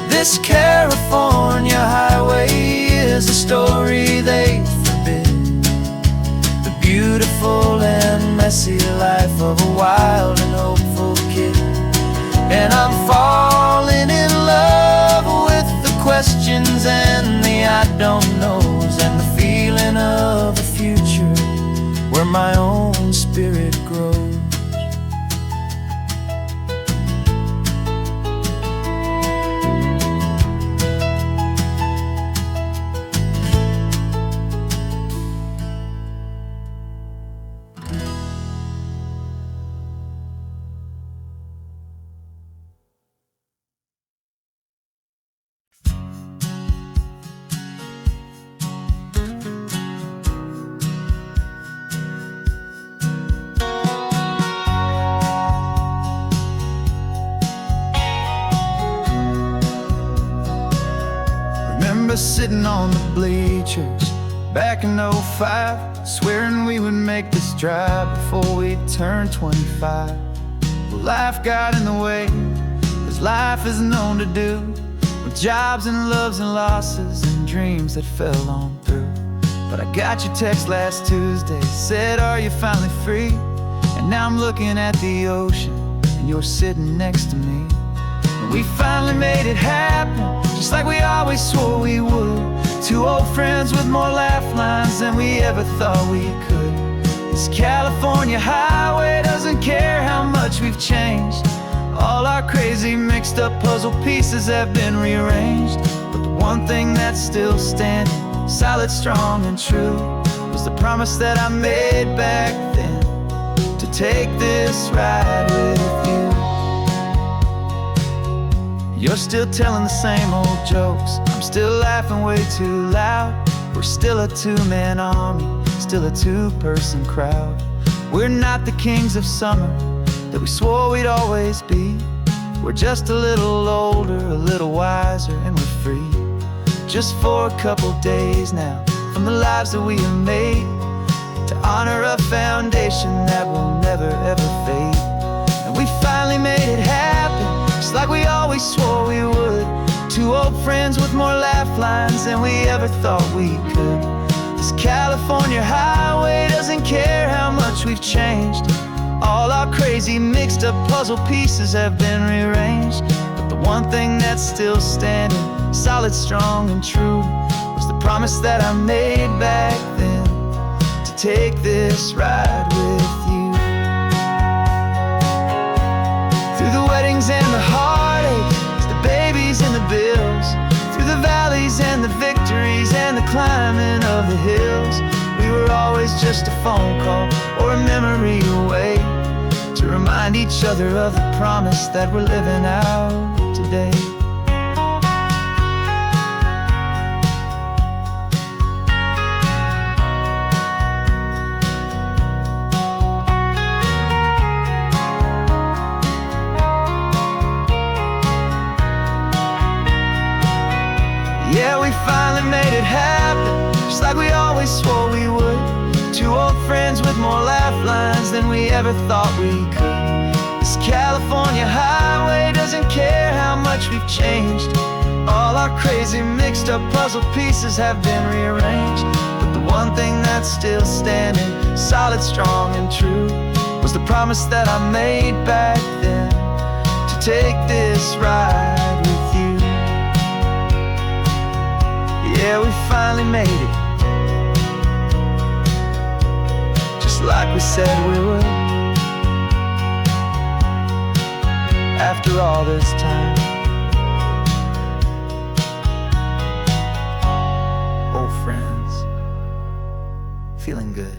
S1: This California highway is a story they forbid, the beautiful and messy life of a wild and hopeful kid. And I'm falling in love with the questions and the I don't knows, and the feeling of a future where my own spirit grows. Sitting on the bleachers back in '05, swearing we would make this drive before we turned 25. Well, life got in the way, as life is known to do, with jobs and loves and losses and dreams that fell on through. But I got your text last Tuesday, said, are you finally free? And now I'm looking at the ocean and you're sitting next to me. And we finally made it happen, just like we always swore we would. Two old friends with more laugh lines than we ever thought we could. This California highway doesn't care how much we've changed. All our crazy mixed up puzzle pieces have been rearranged. But the one thing that's still standing, solid, strong and true, was the promise that I made back then, to take this ride with you. You're still telling the same old jokes, I'm still laughing way too loud. We're still a two-man army, still a two-person crowd. We're not the kings of summer that we swore we'd always be. We're just a little older, a little wiser, and we're free. Just for a couple days now, from the lives that we have made, to honor a foundation that will never ever fade. And we finally made it happen, just like we always swore we would. Two old friends with more laugh lines than we ever thought we could. This California highway doesn't care how much we've changed. All our crazy mixed up puzzle pieces have been rearranged. But the one thing that's still standing, solid, strong and true, was the promise that I made back then, to take this ride with you. Through the weddings and the heartaches, the babies and the bills, through the valleys and the victories and the climbing of the hills, we were always just a phone call or a memory away, to remind each other of the promise that we're living out today. Yeah, we finally made it happen, more laugh lines than we ever thought we could. This California highway doesn't care how much we've changed. All our crazy mixed up puzzle pieces have been rearranged, but the one thing that's still standing, solid, strong, and true, was the promise that I made back then, to take this ride with you. Yeah, we finally made it, just like we said we would. After all this time, old friends, feeling good.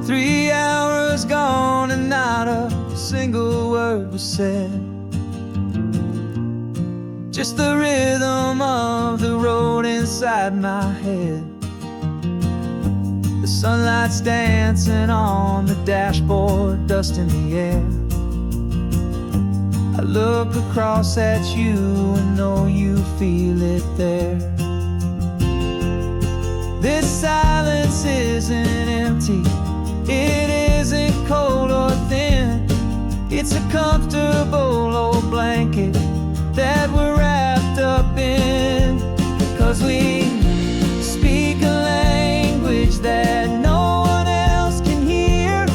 S1: Three hours gone and not a single word was said. Just the rhythm of the road inside my head. The sunlight's dancing on the dashboard, dust in the air. I look across at you and know you feel it there. This silence isn't empty, it isn't cold or thin. It's a comfortable old blanket that we're wrapped up in. 'Cause we speak a language that no one else can hear.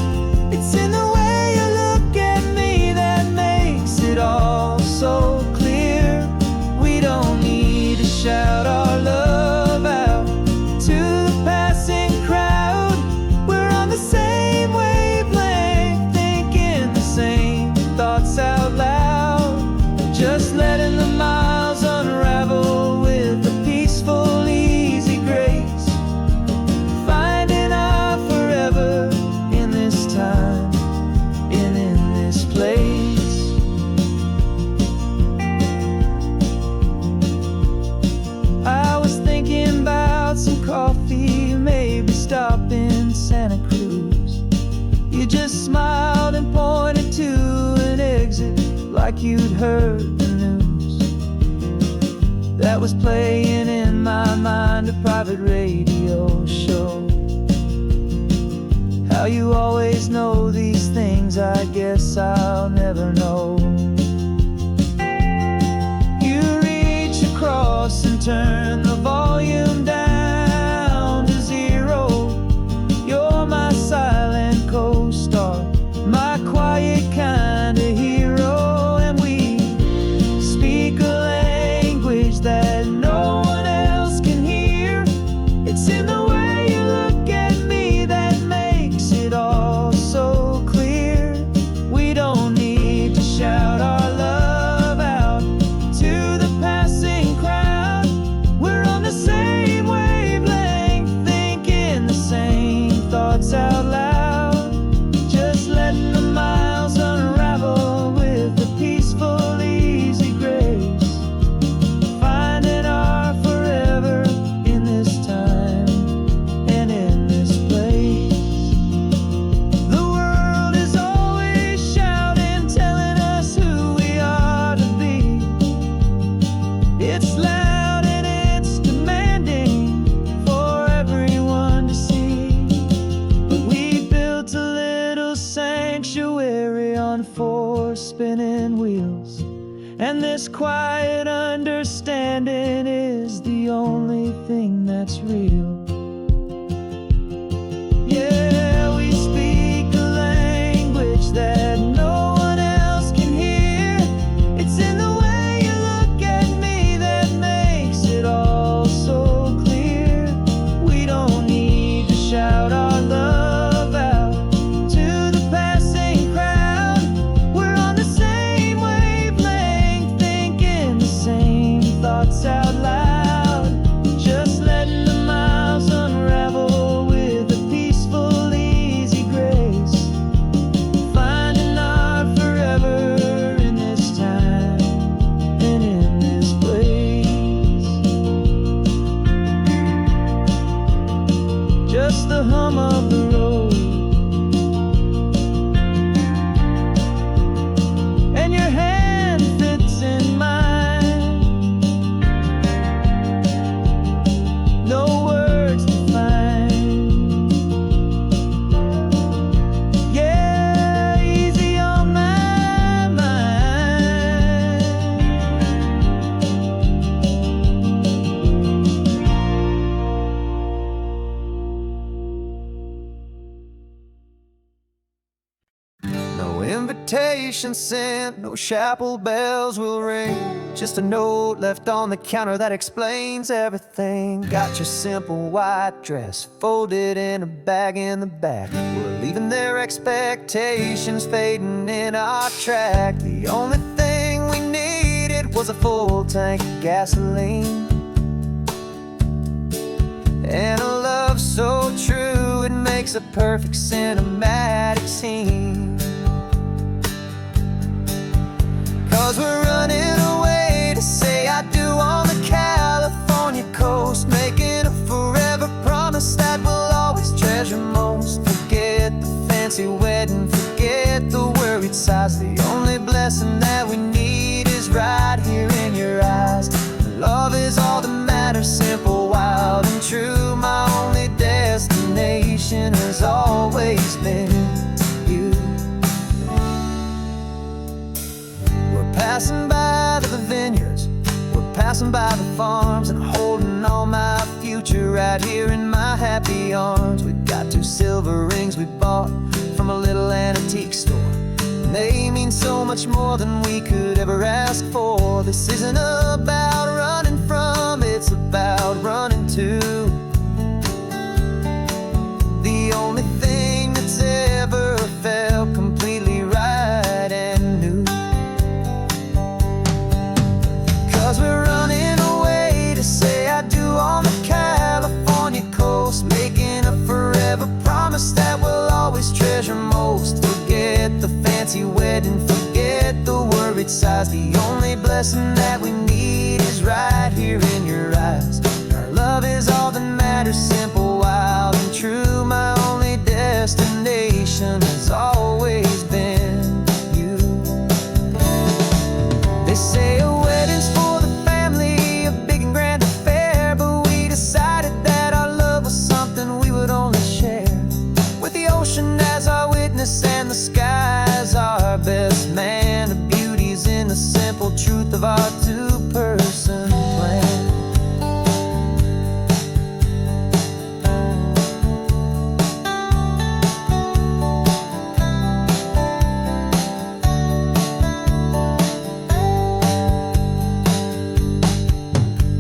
S1: It's in the way you look at me that makes it all so clear. We don't need to shout our love out to the passing crowd. We're on the same wavelength, thinking the same thoughts out loud. Just letting the miles unravel with a peaceful, easy grace. Finding our forever in this time and in this place. I was thinking about some coffee, maybe stop in Santa Cruz. You just smiled and pointed to an exit like you'd heard the news. That was playing in my mind, a private radio show. How you always know these things, I guess I'll never know. You reach across and turn the volume down to zero. You're my silent co-star, my quiet kind of hero. That no one else can hear. It's in the way you look at me that makes it all so clear. We don't need to shout our love out to the passing crowd. We're on the same wavelength, thinking the same thoughts out loud. Just letting the miles unravel with a peaceful, easy grace. Spinning wheels, and this quiet understanding is the only thing that's real. Yeah, we speak a language that no one else can hear. It's in the way you look at me that makes it all so clear. We don't need to shout our love out to the passing crowd. We're on the same wavelength, thinking the same thoughts out loud. Just letting the miles invitation sent, no chapel bells will ring. Just a note left on the counter that explains everything. Got your simple white dress folded in a bag in the back. We're leaving their expectations fading in our track. The only thing we needed was a full tank of gasoline, and a love so true it makes a perfect cinematic scene. 'Cause we're running away to say I do on the California coast, making a forever promise that we'll always treasure most. Forget the fancy wedding, forget the worried sighs. The only blessing that we need is right here in your eyes. Love is all that matters, simple, wild, and true. My only destination has always been you. We're passing by the vineyards, we're passing by the farms, and holding all my future right here in my happy arms. We've got 2 silver rings we bought from a little antique store. They mean so much more than we could ever ask for. This isn't about running from, it's about running to the only thing that's ever felt completely right and new. 'Cause we're running away to say I do on the California coast, making a forever promise that we'll always treasure most. Forget the fancy wedding, forget the worried sighs. The only blessing that we need is right here in your eyes. Our love is all that matters, simple, wild, and true. My only destination has always been you. They say a wedding's for the family, a big and grand affair, but we decided that our love was something we would only share with the ocean as our witness and the sky as our best man. The beauty's in the simple truth of our 2-person plan.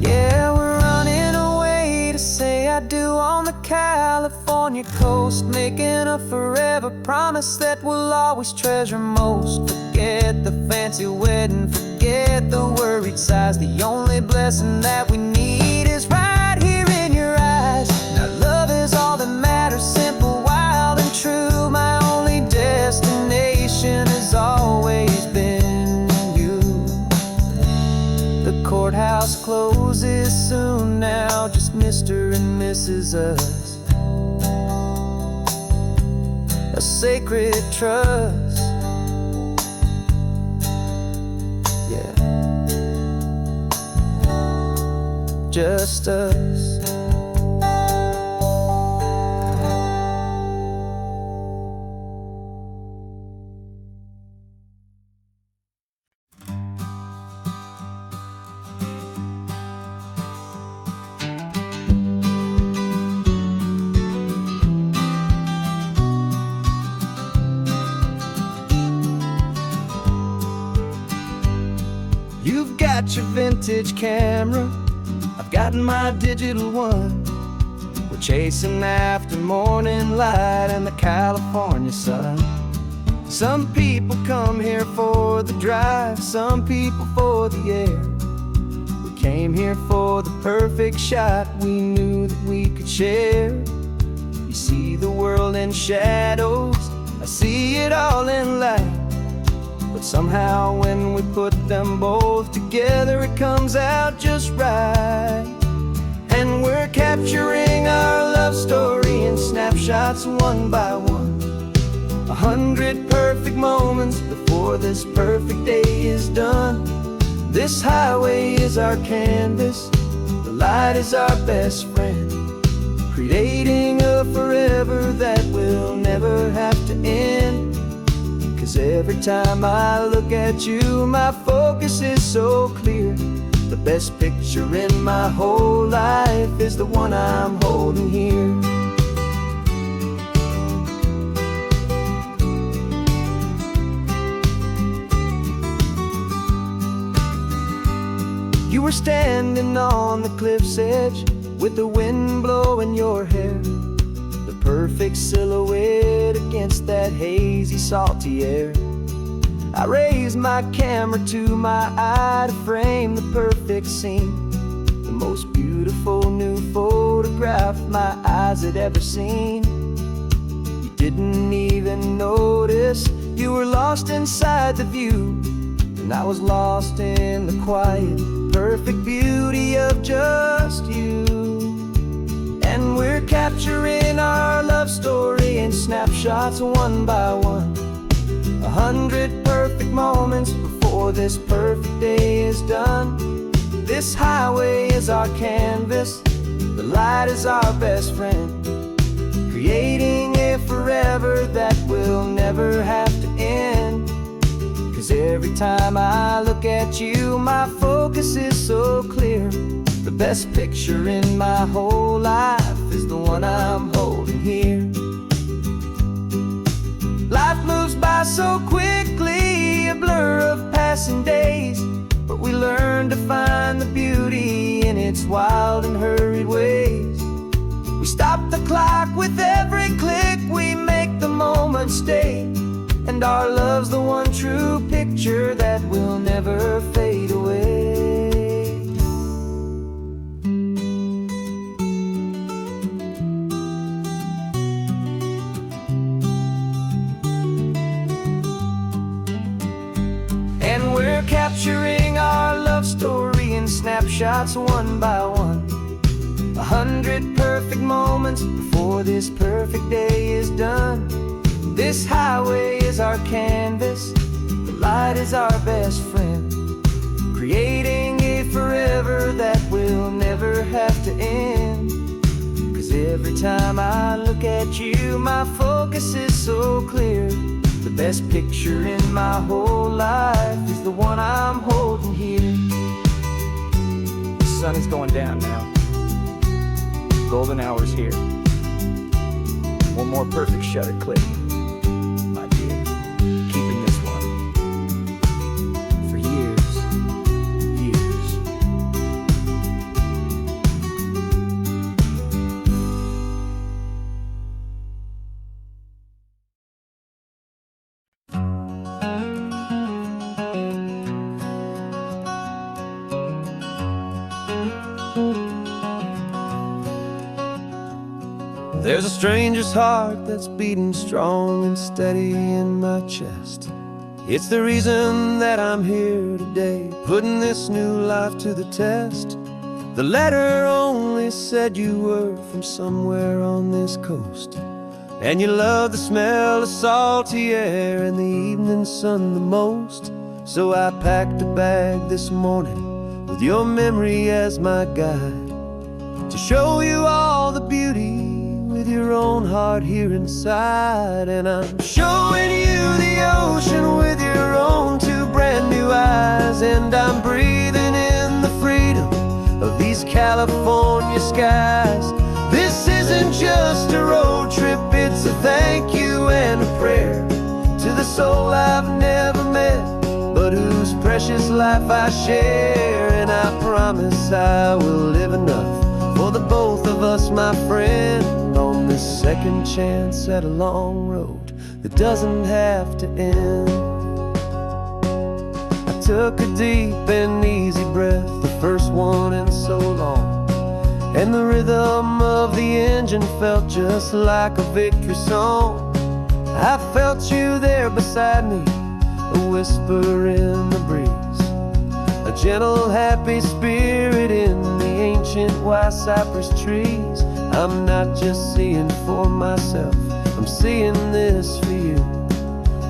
S1: Yeah, we're running away to say I do on the California coast, making a forever promise that we'll always treasure most. Forget the fancy wedding, forget the worried sighs. The only blessing that we need is right here in your eyes. Now love is all that matters, simple, wild, and true. My only destination has always been you. The courthouse closes soon now, just Mr. and Mrs. Us. A sacred trust, yeah, just us. You've got your vintage camera, I've got my digital one. We're chasing after morning light and the California sun. Some people come here for the drive, some people for the air. We came here for the perfect shot we knew that we could share. You see the world in shadows, I see it all in light. But somehow when we put them both together, it comes out just right. And we're capturing our love story in snapshots one by one. 100 perfect moments before this perfect day is done. This highway is our canvas, the light is our best friend, creating a forever that will never have to end. 'Cause every time I look at you, my focus is so clear. The best picture in my whole life is the one I'm holding here. You were standing on the cliff's edge with the wind blowing your hair, the perfect silhouette against that hazy, salty air. I raised my camera to my eye to frame the perfect scene, the most beautiful new photograph my eyes had ever seen. You didn't even notice you were lost inside the view, and I was lost in the quiet, perfect beauty of just you. And we're capturing our love story in snapshots one by one, 100 perfect moments before this perfect day is done. This highway is our canvas, the light is our best friend, creating a forever that will never have to end. 'Cause every time I look at you, my focus is so clear. The best picture in my whole life is the one I'm holding here. Life moves by so quickly, a blur of passing days, but we learn to find the beauty in its wild and hurried ways. We stop the clock with every click, we make the moment stay, and our love's the one true picture that will never fade away. And we're capturing our love story in snapshots one by one, 100 perfect moments before this perfect day is done. This highway is our canvas, the light is our best friend, creating a forever that will never have to end. 'Cause every time I look at you, my focus is so clear. The best picture in my whole life is the one I'm holding here. The sun is going down now. Golden hour's here. One more perfect shutter click, my dear. Keeping this one for years, years. There's a stranger's heart that's beating strong and steady in my chest. It's the reason that I'm here today, putting this new life to the test. The letter only said you were from somewhere on this coast, and you love the smell of salty air and the evening sun the most. So I packed a bag this morning with your memory as my guide, to show you all the beauty with your own heart here inside. And I'm showing you the ocean with your own two brand new eyes, and I'm breathing in the freedom of these California skies. This isn't just a road trip, it's a thank you and a prayer to the soul I've never met, but whose precious life I share. And I promise I will live enough for the both of us, my friend, on this second chance at a long road that doesn't have to end. I took a deep and easy breath, the first one in so long, and the rhythm of the engine felt just like a victory song. I felt you there beside me, a whisper in the breeze, a gentle happy spirit in the ancient white cypress trees. I'm not just seeing for myself, I'm seeing this for you,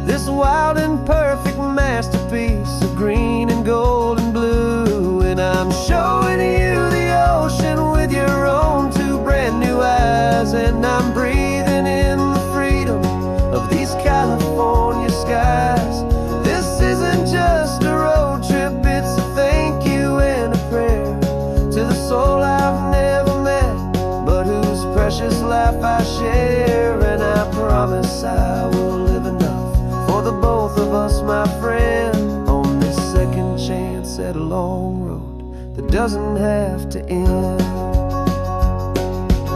S1: this wild and perfect masterpiece of green and gold and blue. And I'm showing you the ocean with your own two brand new eyes, and I'm breathing in the freedom of these California skies. This isn't just a road trip, it's a thank you and a prayer to the soul I've never met, but whose precious life I share. And I promise I will live enough for the both of us, my friend, on this second chance at a long road that doesn't have to end.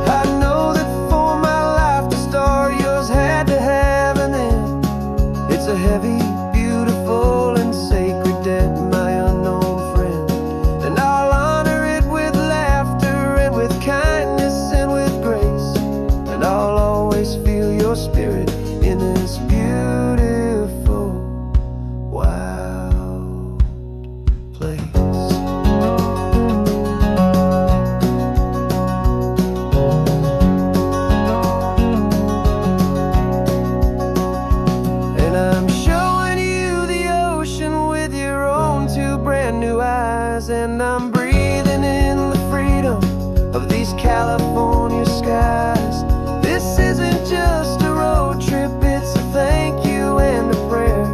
S1: I know that for my life to start, yours had to have an end. It's a heavy, beautiful, and sacred debt, my unknown friend, and I'll honor it with laughter and with kindness and with grace, and I'll always feel your spirit in this beautiful, wild place. And I'm showing you the ocean with your own two brand new eyes, and I'm breathing in the freedom of these California skies. This isn't just a road trip, it's a thank you and a prayer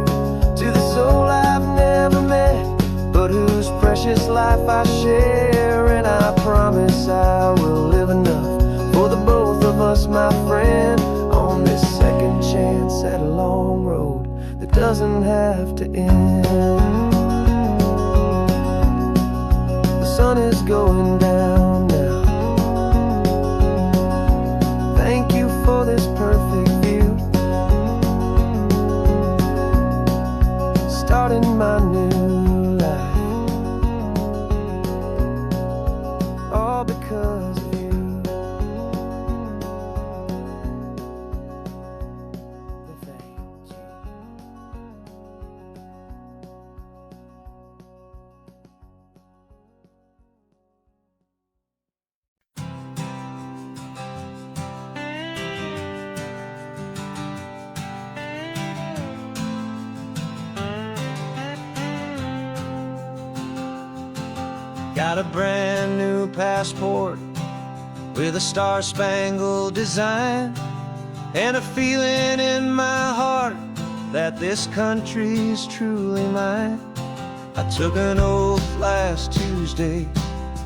S1: to the soul I've never met, but whose precious life I share. And I promise I will live enough for the both of us, my friend, on this second chance at a long road that doesn't have to end. The sun is going down now. Thank you for this perfect view, starting my new life, all because of you. Thank you. Got a brand new passport with a star-spangled design, and a feeling in my heart that this country's truly mine. I took an oath last Tuesday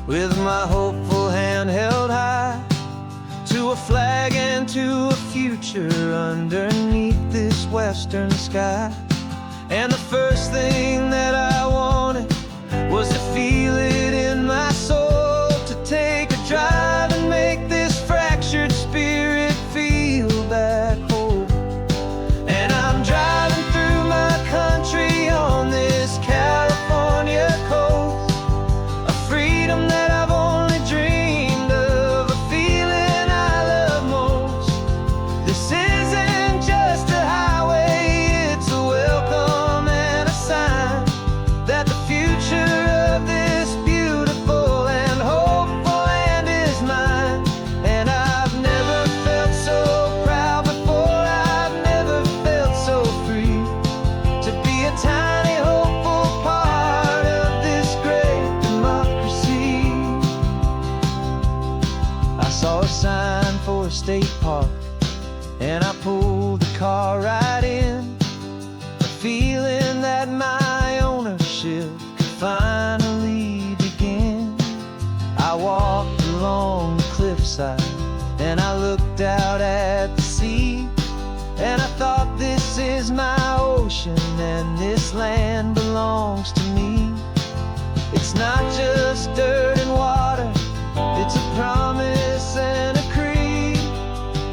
S1: with my hopeful hand held high, to a flag and to a future underneath this western sky. And the first thing that I wanted was to feel it in my soul, to take a drive and make this fractured spirit feel back home. And I'm driving through my country on this California coast, a freedom that I've only dreamed of, a feeling I love most. This isn't just a highway, it's a welcome and a sign that the future of this beautiful and hopeful land is mine. And I've never felt so proud before, I've never felt so free, to be a tiny hopeful part of this great democracy. I saw a sign for a state park, and I pulled the car right in, a feeling that my ownership could finally begin. I walked along the cliffside and I looked out at the sea, and I thought, this is my ocean and this land belongs to me. It's not just dirt and water, it's a promise and a creed,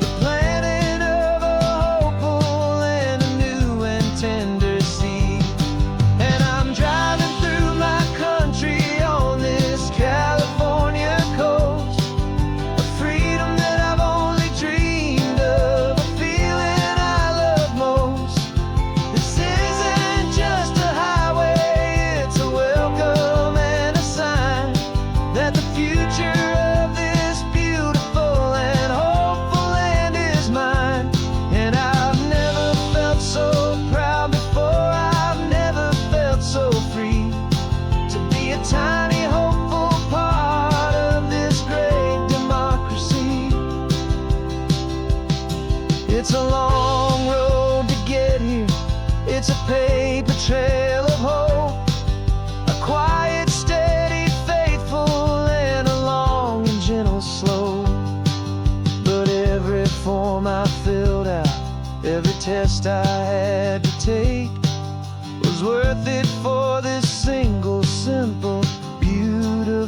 S1: the planting of a hopeful and a new and tender seed. And I'm driving through my country on this California coast, a freedom that I've only dreamed of, a feeling I love most. This isn't just a highway, it's a welcome and a sign that the future of this beautiful and hopeful land is mine. And I've never felt so proud before, I've never felt so free, to be a tiny hopeful part of this great democracy. It's a long road to get here, it's a paper trail of hope, a quiet, steady, faithful, and a long and gentle slope. But every form I filled out, every test I had to take, was worth it for this single, simple, beautiful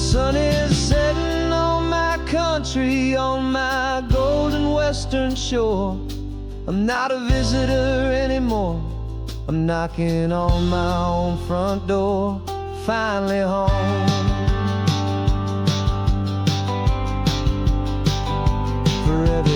S1: sun is setting on my country, on my golden western shore. I'm not a visitor anymore. I'm knocking on my own front door, finally home. Forever